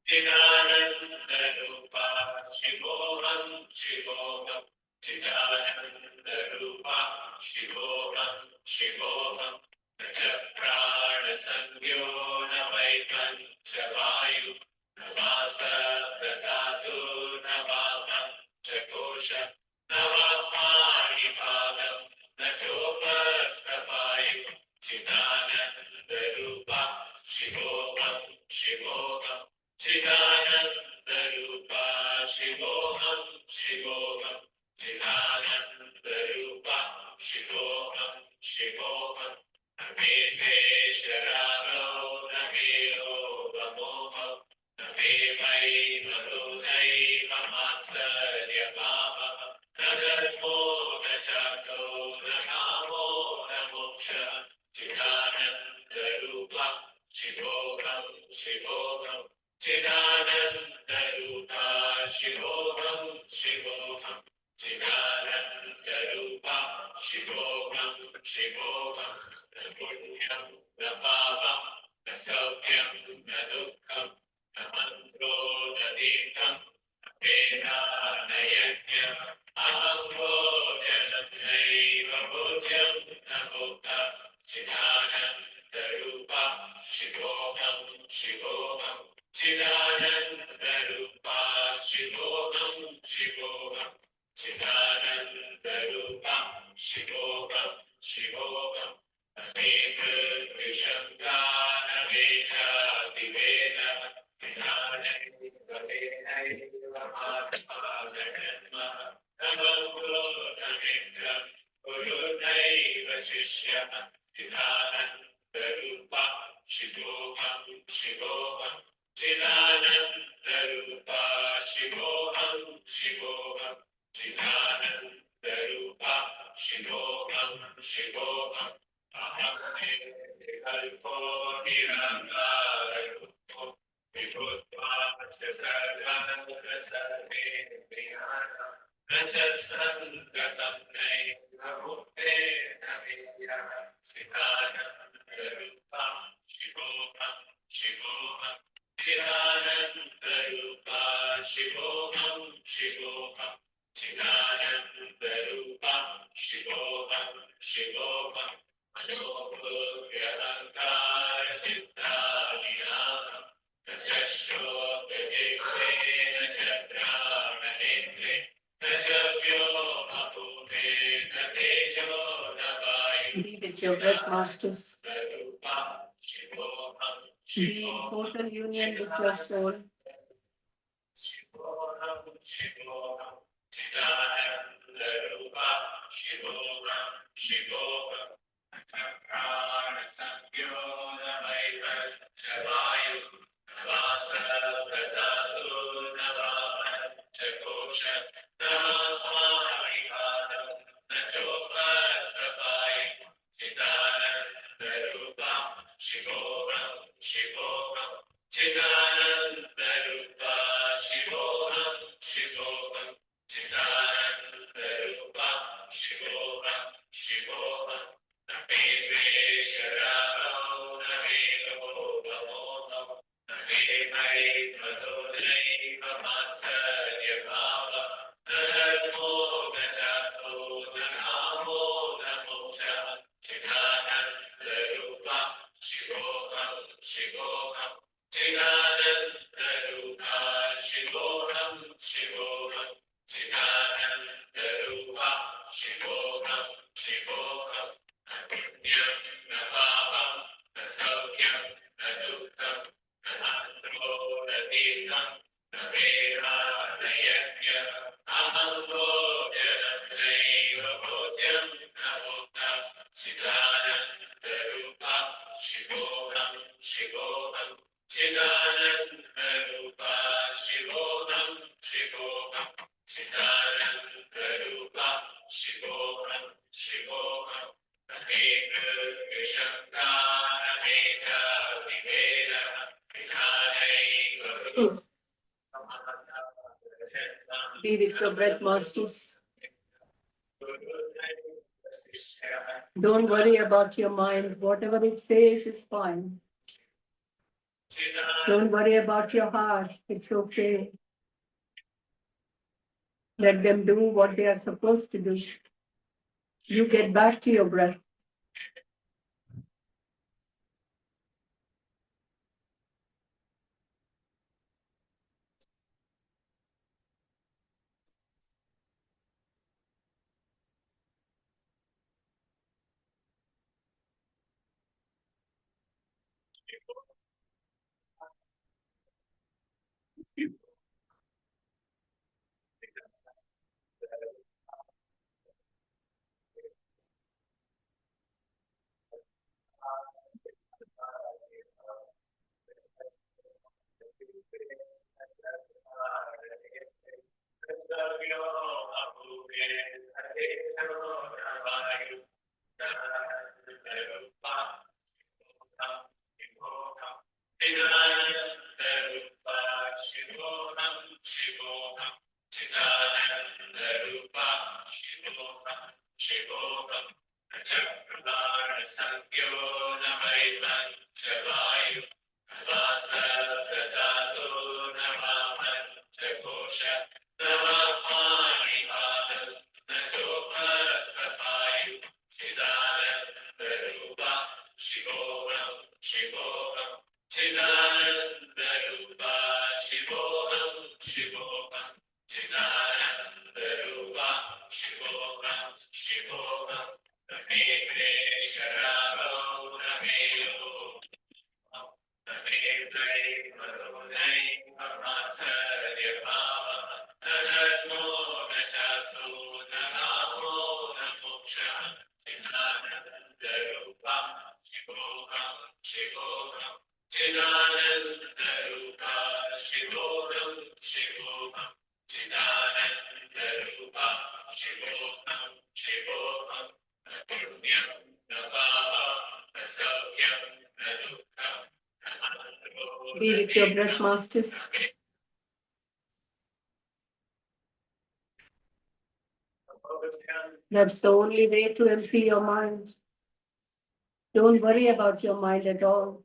S8: Chidananda Shivoham Shivoham Chidananda Shivoham Shivoham Nachaprana Sangyo Navaikan Chavayu Navasa Pradatu Navapam Chakosha Navapani Padam Nachopastapayu Chidananda Rupa Shivoham Shivoham Chidananda Rupa Shivoham Shivoham Chidananda Rupa Shivoham Shivoham Naviteshararo Naviro Vamoha Navivai Marudai Vamatsarya Vava Nagarmo Nachato Nagamo Namoksha Chidananda Rupa Shivoham Shivoham Chidananda Rupa Shivoham Shivoham Chidananda Rupa Shivoham Shivoham Punyam na Papam na Saukyam na Dukkham na Mantro na Deetam na Veda na Yajnam Aham Bhojanam Naiva Bhojam na Bhutta Chidananda Rupa Shivoham Shivoham Chidananda Rupa Shivoham Shivoham Chidananda Rupa Shivoham Shivoham Naveta Vishamdana Veda Diveda Vinanai Vavenai Vamadhavananma Namagulo Namindram Gurunai Vasishya Chidananda Rupa Shivoham Shivoham Chidananda Rupa Shivoham Shivoham Chidananda Rupa Shivoham Shivoham Aham Kalpo Nirangararupo Vibhutva Sarvana Sarve Vihara Rajasangatam Naiva Bhutte Naviya Chidananda Rupa Shivoham Shivoham Chidananda Rupa Shivoham Shivoham Chidananda Rupa Shivoham Shivoham Manopurvyalankara Siddhalinam Najashro Vajivre Najagrana Indre Najavyo Apute Natejo Navayu
S1: Be with your breath, masters.
S8: Rupa Shivoham
S1: Be in total union with your soul.
S8: Shivoham Shivoham Chidananda Rupa Shivoham Shivoham Prana Sangyo Navaivan Chavayu Navasa Pradatu Navavan Chakosha Navamarihadam Nachopastapayu Chidananda Rupa Shivoham Shivoham Chidananda Rupa Shivoham Shivoham Chidananda Rupa Shivoham Shivoham
S1: Be with your breath, masters. Don't worry about your mind. Whatever it says is fine. Don't worry about your heart. It's okay. Let them do what they are supposed to do. You get back to your breath. Be with your breath, masters. That's the only way to empty your mind. Don't worry about your mind at all.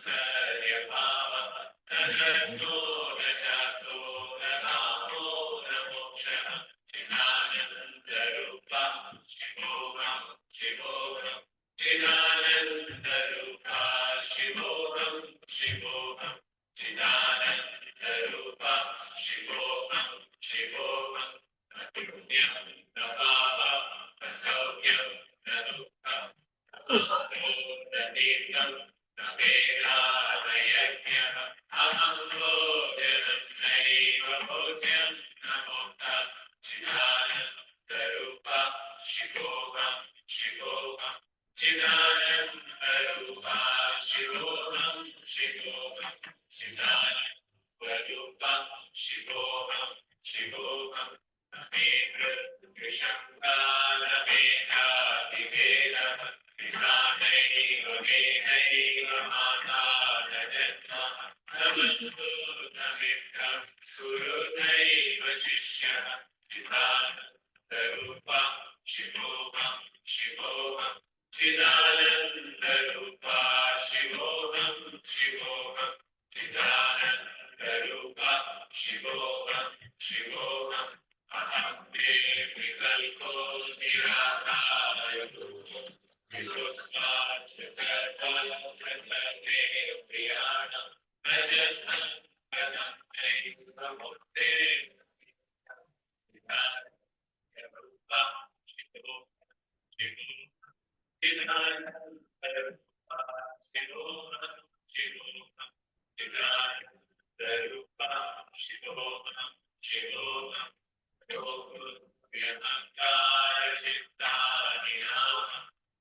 S8: Sarya Bhava Chidanandarupa Shivoham Shivoham Chidanandarupa Shivoham Shivoham Chidanandarupa Shivoham Shivoham Punyam Nabhava Asaukyam Nadukam Nadevam Navedayajnam Aham Bhojanam Naiva Bhojan Namota Chidanandarupa Shivoham Shivoham Chidanandarupa Shivoham Shivoham Chidanandarupa Shivoham Shivoham Amendra Vishankara Mekha Vivela Vihanaiva Venaiva Mata Najanma Namantu Namikam Surunaiva Shishya Chidanandarupa Shivoham Shivoham Chidanandarupa Shivoham Shivoham Chidanandarupa Shivoham Shivoham Aham Vikalpo Nirataya Rupam Vilutpachasata Prasate Priyanam Rajatam Gadam Naiva Mukte Chidanandarupa Shivoham Shivoham Chidanandarupa Shivoham Shivoham Chidanandarupa Shivoham Shivoham Yogankara Chidaniyam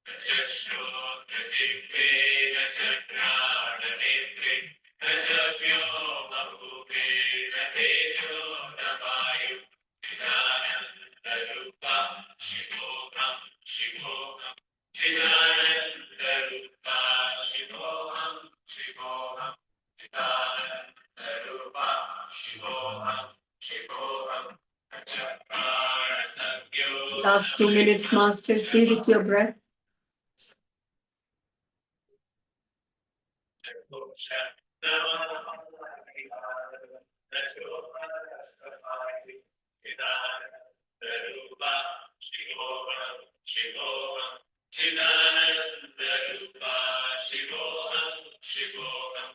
S8: Najashro Najikte Nachakrana Netre Najapyo Mahupe Natejo Navayu Chidanandarupa Shivoham Shivoham Chidanandarupa Shivoham Shivoham Chidanandarupa Shivoham Shivoham
S1: Last 2 minutes, masters, be with your breath.
S8: Chidanandarupa Shivoham Shivoham Chidanandarupa Shivoham Shivoham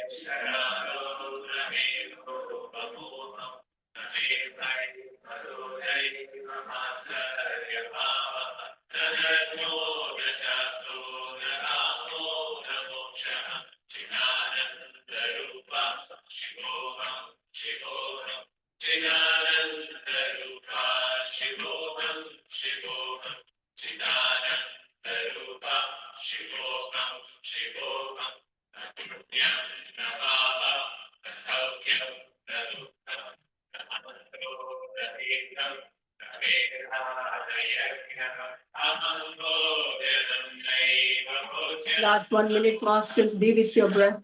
S8: Sarado Ramiro Pamoham Namevai Madhudai Mahatsarya Bhava Nadarno Najato Naramo Namoksha Chidanandarupa Shivoham Shivoham Chidanandarupa Shivoham Shivoham Chidanandarupa Shivoham Shivoham Punyam Nabhava Asaukyam Nadukam Namanto Nadevam Navedayajnam Aham Bhojanam Naiva Bhojanam
S1: Last 1 minute, masters, be with your breath.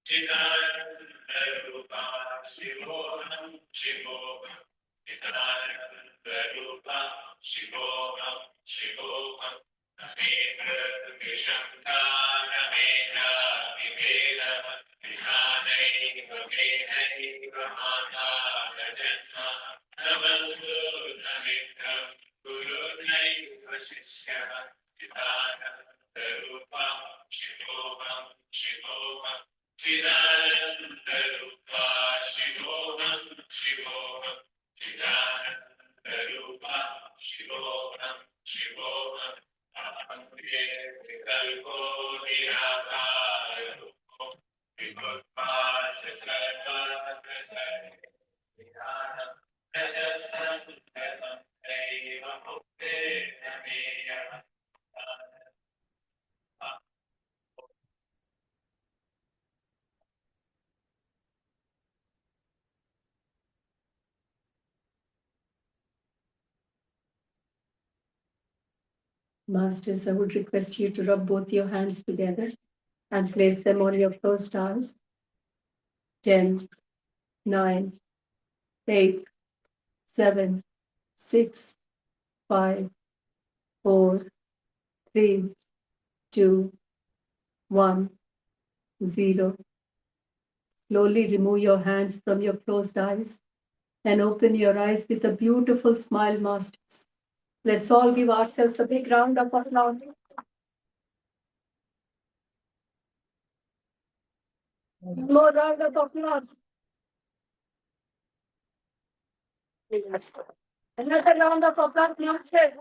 S8: Chidanandarupa Shivoham Shivoham Chidanandarupa Shivoham Shivoham Amendra Vishankara Mekha Vivela Vihanaiva Venaiva Mata Najanma Namantu Namikam Gurunaiva Shishya Chidanandarupa Shivoham Shivoham Chidanandarupa Shivoham Shivoham Chidanandarupa Shivoham Shivoham Aham Vikalpo Nirataya Rupam Vilutpachasata Prasate Priyanam Rajasam Gadam Naiva Mukte Nameya
S1: Masters, I would request you to rub both your hands together and place them on your closed eyes. 10, 9, 8, 7, 6, 5, 4, 3, 2, 1, 0. Slowly remove your hands from your closed eyes and open your eyes with a beautiful smile, masters. Let's all give ourselves a big round of applause. More round of applause. Another round of applause, masters.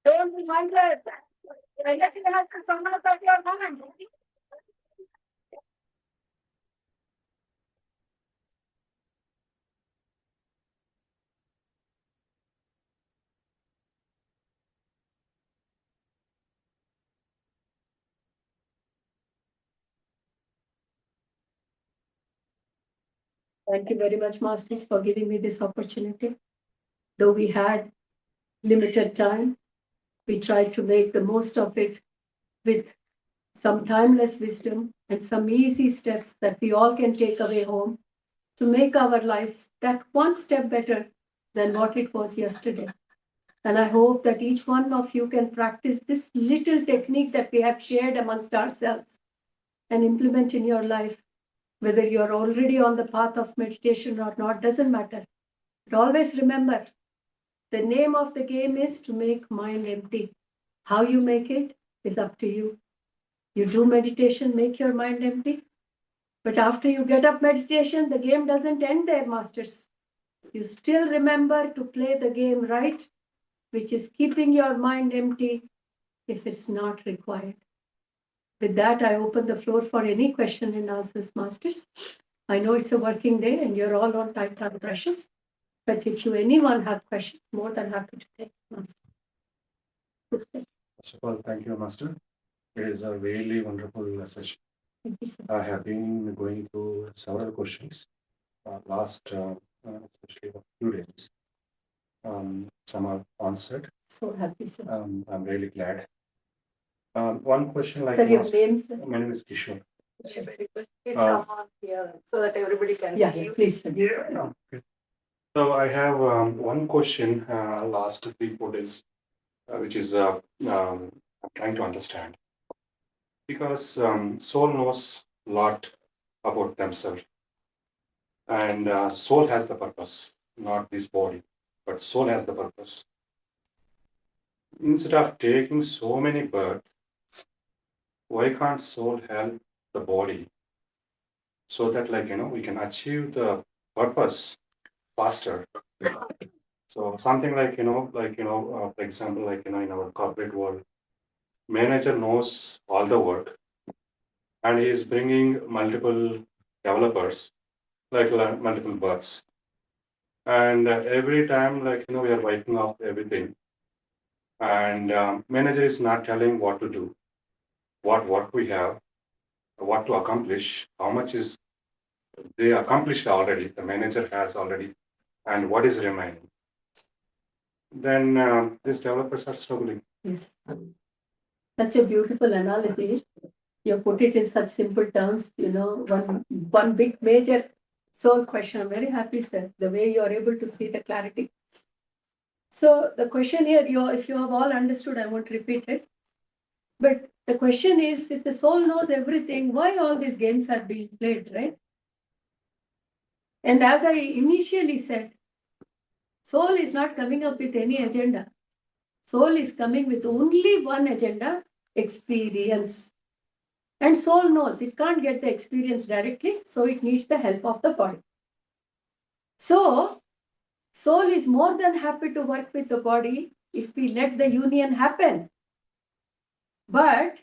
S1: Don't be minded. Anything has to come out of your mind. Thank you very much, masters, for giving me this opportunity. Though we had limited time, we tried to make the most of it with some timeless wisdom and some easy steps that we all can take away home to make our lives that one step better than what it was yesterday. And I hope that each one of you can practice this little technique that we have shared amongst ourselves and implement in your life. Whether you're already on the path of meditation or not, doesn't matter. But always remember, the name of the game is to make mind empty. How you make it is up to you. You do meditation, make your mind empty. But after you get up meditation, the game doesn't end there, masters. You still remember to play the game right, which is keeping your mind empty if it's not required. With that, I open the floor for any question and answers, masters. I know it's a working day and you're all on tight time pressures, but if anyone have questions, more than happy to take, master.
S6: First of all, thank you, Master. It is a really wonderful session.
S1: Thank you, sir.
S6: I have been going through several questions last, especially a few days. Some are answered.
S1: So happy, sir.
S6: I'm really glad. One question like
S1: Sir, your
S6: last-
S1: name, sir?
S6: my name is Kishore.
S3: Please come on here so that everybody can
S1: Yeah,
S3: see you.
S1: please, sir.
S6: Okay. So I have one question last 3-4 days, which is I'm trying to understand. Because soul knows a lot about themselves. And soul has the purpose, not this body, but soul has the purpose. Instead of taking so many births, why can't soul help the body so that, like, we can achieve the purpose faster? So something like, for example, like, in our corporate world, manager knows all the work and he is bringing multiple developers, like multiple bugs. And every time, like, we are wiping off everything. And manager is not telling what to do, what work we have, what to accomplish, how much is they accomplished already, the manager has already, and what is remaining. Then these developers are struggling.
S1: Yes. Such a beautiful analogy. You put it in such simple terms, one big major soul question. I'm very happy, sir, the way you are able to see the clarity. So the question here, if you have all understood, I won't repeat it. But the question is, if the soul knows everything, why all these games are being played, right? And as I initially said, soul is not coming up with any agenda. Soul is coming with only one agenda, experience. And soul knows it can't get the experience directly, so it needs the help of the body. So, soul is more than happy to work with the body if we let the union happen. But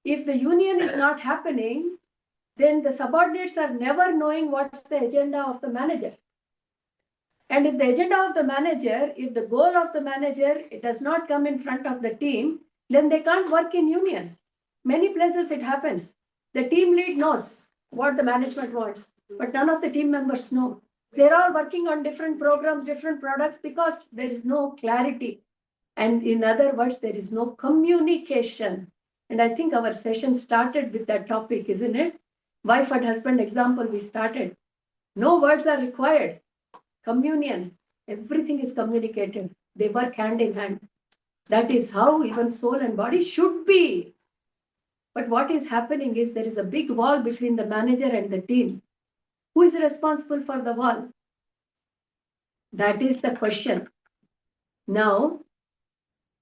S1: if the union is not happening, then the subordinates are never knowing what's the agenda of the manager. And if the agenda of the manager, if the goal of the manager, it does not come in front of the team, then they can't work in union. Many places it happens. The team lead knows what the management wants, but none of the team members know. They're all working on different programs, different products, because there is no clarity. And in other words, there is no communication. And I think our session started with that topic, isn't it? Wife and husband example we started. No words are required. Communion, everything is communicated. They work hand in hand. That is how even soul and body should be. But what is happening is there is a big wall between the manager and the team. Who is responsible for the wall? That is the question. Now,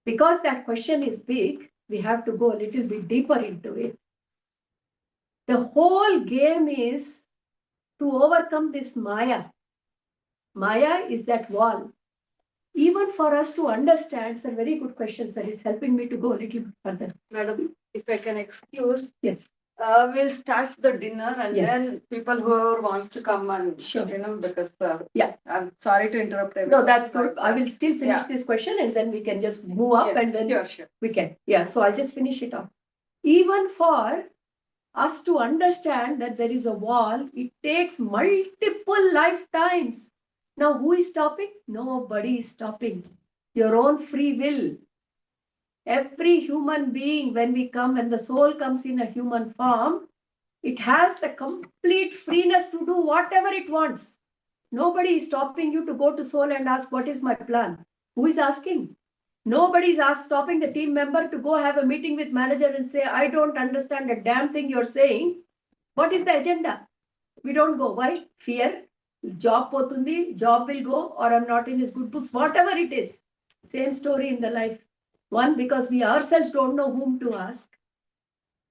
S1: because that question is big, we have to go a little bit deeper into it. The whole game is to overcome this Maya. Maya is that wall. Even for us to understand, it's a very good question, sir. It's helping me to go a little bit further.
S3: Madam, if I can excuse,
S1: Yes.
S3: we'll start the dinner and
S1: Yes.
S3: then people who wants to come and,
S1: Sure.
S3: because,
S1: Yeah.
S3: I'm sorry to interrupt
S1: No,
S3: everyone.
S1: that's good.
S3: but,
S1: I will still finish
S3: yeah.
S1: this question and then we can just move up
S3: Yeah,
S1: and then
S3: Sure.
S1: we can. Yeah, so I'll just finish it off. Even for us to understand that there is a wall, it takes multiple lifetimes. Now, who is stopping? Nobody is stopping. Your own free will. Every human being, when the soul comes in a human form, it has the complete freeness to do whatever it wants. Nobody is stopping you to go to soul and ask, what is my plan? Who is asking? Nobody is stopping the team member to go have a meeting with manager and say, I don't understand a damn thing you're saying. What is the agenda? We don't go. Why? Fear. Job potundi, job will go, or I'm not in his good books, whatever it is. Same story in the life. One, because we ourselves don't know whom to ask.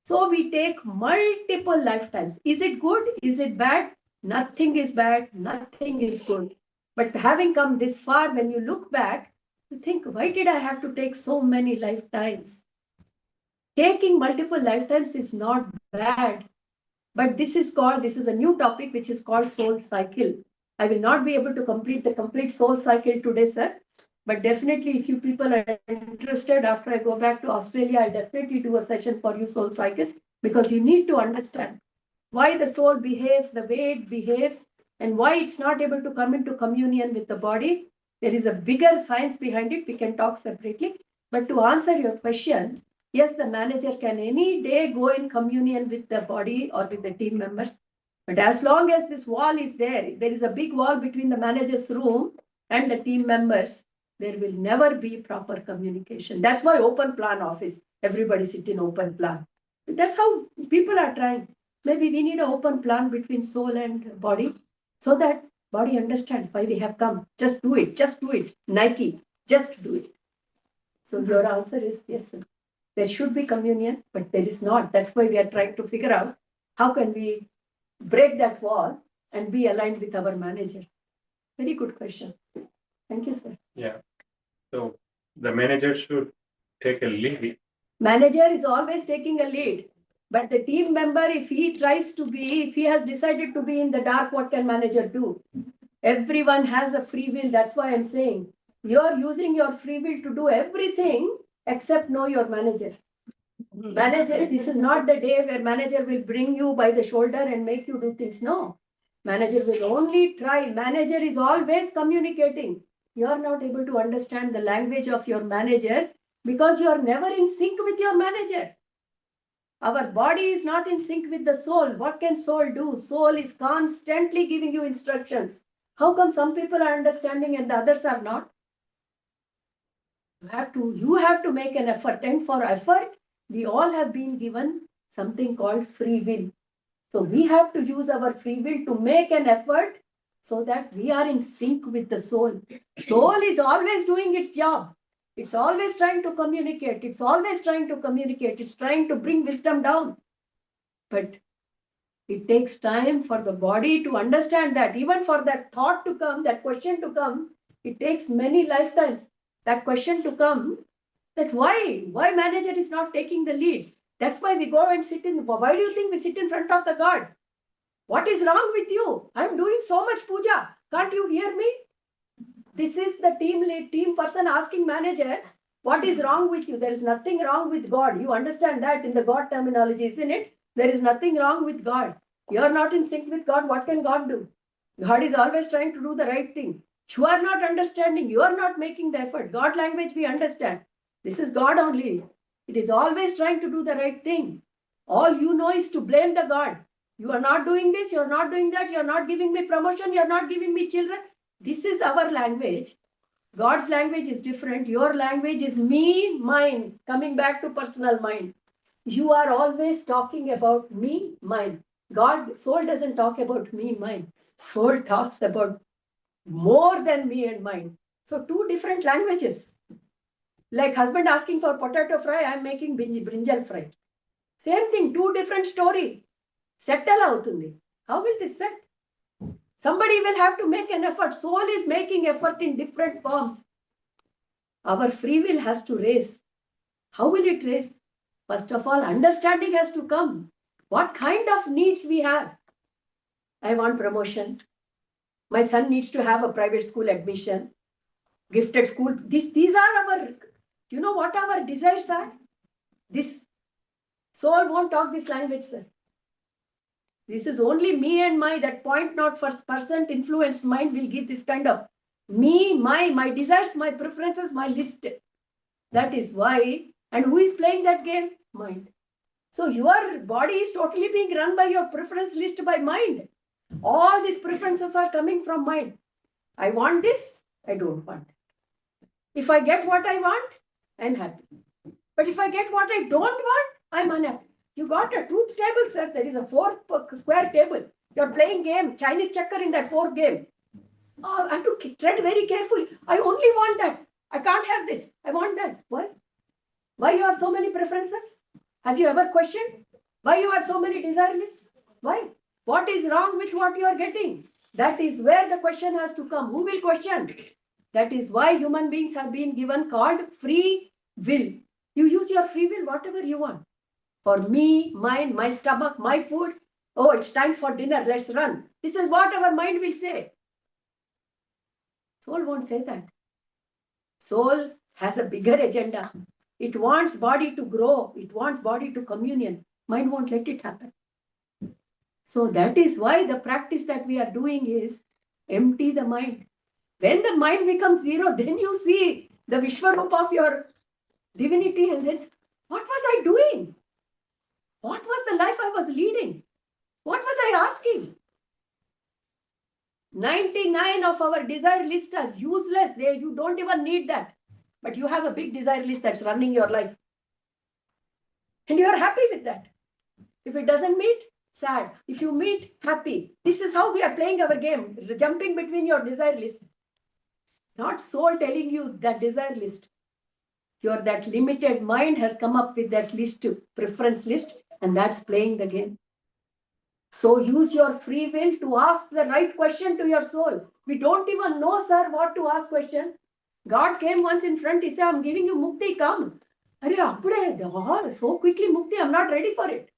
S1: So we take multiple lifetimes. Is it good? Is it bad? Nothing is bad. Nothing is good. But having come this far, when you look back, you think, why did I have to take so many lifetimes? Taking multiple lifetimes is not bad. But this is a new topic which is called soul cycle. I will not be able to complete the complete soul cycle today, sir. But definitely, if you people are interested, after I go back to Australia, I'll definitely do a session for you, soul cycle, because you need to understand why the soul behaves the way it behaves and why it's not able to come into communion with the body. There is a bigger science behind it. We can talk separately. But to answer your question, yes, the manager can any day go in communion with the body or with the team members. But as long as this wall is there is a big wall between the manager's room and the team members, there will never be proper communication. That's why open plan office, everybody sit in open plan. That's how people are trying. Maybe we need an open plan between soul and body so that body understands why we have come. Just do it. Just do it. Nike, just do it. So your answer is yes, sir. There should be communion, but there is not. That's why we are trying to figure out how can we break that wall and be aligned with our manager. Very good question. Thank you, sir.
S6: Yeah. So the manager should take a lead.
S1: Manager is always taking a lead. But the team member, if he has decided to be in the dark, what can manager do? Everyone has a free will. That's why I'm saying you're using your free will to do everything except know your manager. Manager, this is not the day where manager will bring you by the shoulder and make you do things. No. Manager will only try. Manager is always communicating. You are not able to understand the language of your manager because you are never in sync with your manager. Our body is not in sync with the soul. What can soul do? Soul is constantly giving you instructions. How come some people are understanding and the others are not? You have to make an effort. And for effort, we all have been given something called free will. So we have to use our free will to make an effort so that we are in sync with the soul. Soul is always doing its job. It's always trying to communicate. It's always trying to communicate. It's trying to bring wisdom down. But it takes time for the body to understand that. Even for that thought to come, that question to come, it takes many lifetimes. That question to come, that why manager is not taking the lead. That's why we go and sit in. Why do you think we sit in front of the God? What is wrong with you? I'm doing so much puja. Can't you hear me? This is the team person asking manager, what is wrong with you? There is nothing wrong with God. You understand that in the God terminology, isn't it? There is nothing wrong with God. You are not in sync with God. What can God do? God is always trying to do the right thing. You are not understanding. You are not making the effort. God language we understand. This is God only. It is always trying to do the right thing. All you know is to blame the God. You are not doing this. You are not doing that. You are not giving me promotion. You are not giving me children. This is our language. God's language is different. Your language is me, mine, coming back to personal mind. You are always talking about me, mine. God, soul doesn't talk about me, mine. Soul talks about more than me and mine. So two different languages. Like husband asking for potato fry, I'm making brinjal fry. Same thing, two different story. Settle avutundi. How will this set? Somebody will have to make an effort. Soul is making effort in different forms. Our free will has to raise. How will it raise? First of all, understanding has to come. What kind of needs we have? I want promotion. My son needs to have a private school admission, gifted school. These are our, you know what our desires are? This soul won't talk this language, sir. This is only me and my, that 0.01% influenced mind will give this kind of me, my desires, my preferences, my list. That is why, and who is playing that game? Mind. So your body is totally being run by your preference list by mind. All these preferences are coming from mind. I want this, I don't want. If I get what I want, I'm happy. But if I get what I don't want, I'm unhappy. You got a truth table, sir. There is a 4 square table. You're playing game, Chinese checker in that 4 game. Oh, I have to tread very carefully. I only want that. I can't have this. I want that. Why? Why you have so many preferences? Have you ever questioned? Why you have so many desire lists? Why? What is wrong with what you are getting? That is where the question has to come. Who will question? That is why human beings have been given called free will. You use your free will whatever you want. For me, mine, my stomach, my food. Oh, it's time for dinner. Let's run. This is what our mind will say. Soul won't say that. Soul has a bigger agenda. It wants body to grow. It wants body to communion. Mind won't let it happen. So that is why the practice that we are doing is empty the mind. When the mind becomes zero, then you see the Vishwarup of your divinity, and then what was I doing? What was the life I was leading? What was I asking? 99 of our desire list are useless. You don't even need that. But you have a big desire list that's running your life. And you are happy with that. If it doesn't meet, sad. If you meet, happy. This is how we are playing our game, jumping between your desire list. Not soul telling you that desire list. That limited mind has come up with that list, preference list, and that's playing the game. So use your free will to ask the right question to your soul. We don't even know, sir, what to ask question. God came once in front, he said, I'm giving you mukti, come. So quickly mukti, I'm not ready for it.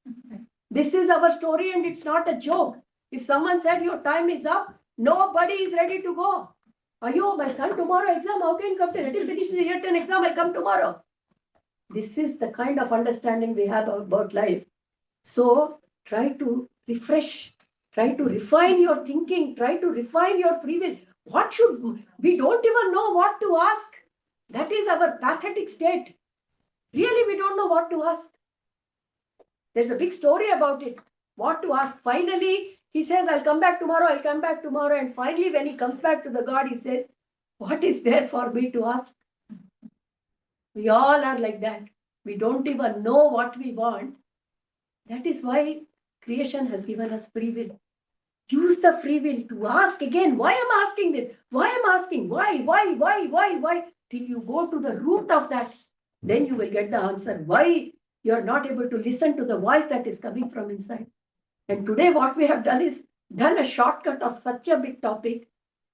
S1: This is our story and it's not a joke. If someone said your time is up, nobody is ready to go. Ayo, my son, tomorrow exam, how can you come to let him finish the year 10 exam, I'll come tomorrow. This is the kind of understanding we have about life. So try to refresh, try to refine your thinking, try to refine your free will. We don't even know what to ask. That is our pathetic state. Really, we don't know what to ask. There's a big story about it. What to ask. Finally, he says, I'll come back tomorrow, I'll come back tomorrow. And finally, when he comes back to the God, he says, what is there for me to ask? We all are like that. We don't even know what we want. That is why creation has given us free will. Use the free will to ask again, why am I asking this? Why am I asking? Why? Till you go to the root of that, then you will get the answer. Why you are not able to listen to the voice that is coming from inside. And today what we have done is done a shortcut of such a big topic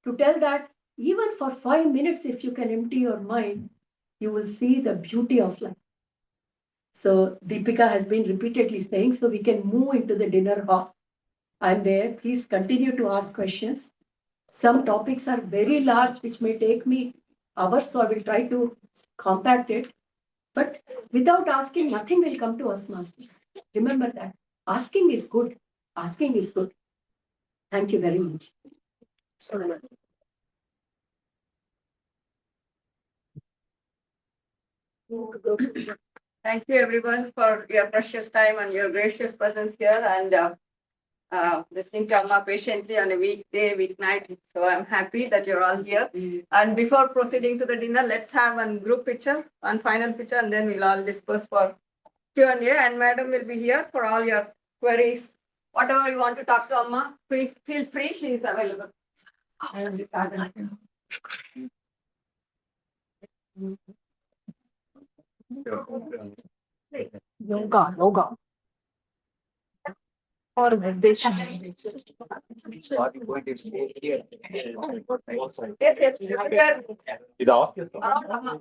S1: to tell that even for 5 minutes, if you can empty your mind, you will see the beauty of life. So Deepika has been repeatedly saying, so we can move into the dinner hall. I'm there. Please continue to ask questions. Some topics are very large, which may take me hours, so I will try to compact it. But without asking, nothing will come to us, masters. Remember that. Asking is good. Asking is good. Thank you very much.
S3: Thank you everyone for your precious time and your gracious presence here and listening to Amma patiently on a weekday, weeknight. So I'm happy that you're all here. And before proceeding to the dinner, let's have one group picture, one final picture, and then we'll all disperse for Q&A, and madam will be here for all your queries. Whatever you want to talk to Amma, feel free, she is available.
S1: Yoga. Or meditation.
S3: Yes, yes, prepare. Around Amma.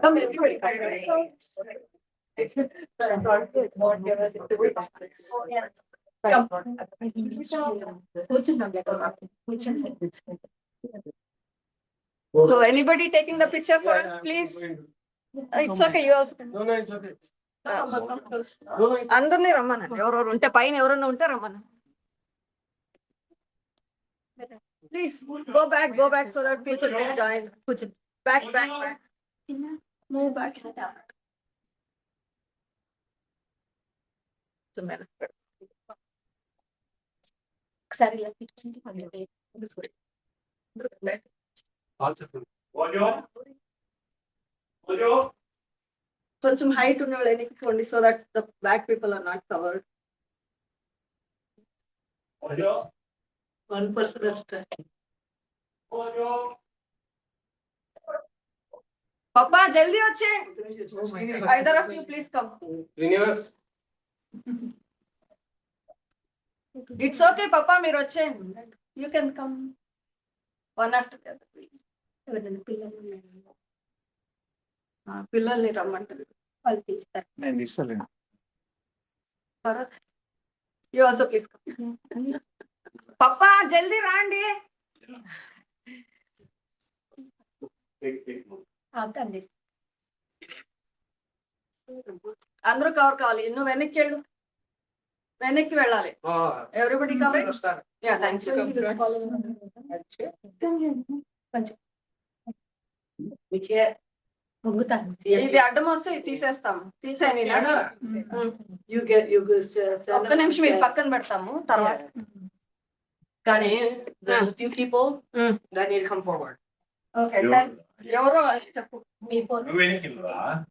S1: Come, everybody. Come.
S3: So anybody taking the picture for us, please? It's okay, you also. can. అందరినీ రమ్మనండి ఎవరెవరు ఉంటే పైన ఎవరైనా ఉంటే రమ్మను please go back so that people can join back move back
S1: ఒకసారి
S3: కొంచెం హైట్ ఉన్న వాళ్ళు ఎన్నికోండి so that the back people are not covered
S1: one person at a time.
S3: పప్పా జల్దీ వచ్చే either of you please come it's okay పప్పా మీరు వచ్చేయండి you can come one after పిల్లల్ని రమ్మంటారు
S1: వాళ్ళు తీస్తారు.
S9: నేను తీస్తాను.
S3: యూ ఆల్సో ప్లీజ్ కమ్ పప్పా జల్దీ రాండి
S1: అందిస్తారు.
S3: అందరూ కవర్ కావాలి నువ్వు వెనక్కి వెళ్ళు వెనక్కి వెళ్ళాలి everybody come yeah thank you
S1: పొంగుతాను.
S3: ఇది అడ్డం వస్తే ఇది తీసేస్తాము తీసేయండి ఒక్క నిమిషం ఇది పక్కన పెడతాము తర్వాత
S2: Kani, there's a few people that need to come forward.
S3: Okay ఎవరో చెప్పు
S1: మీ ఫోన్
S7: నువ్వు వెనక్కి వెళ్ళరా?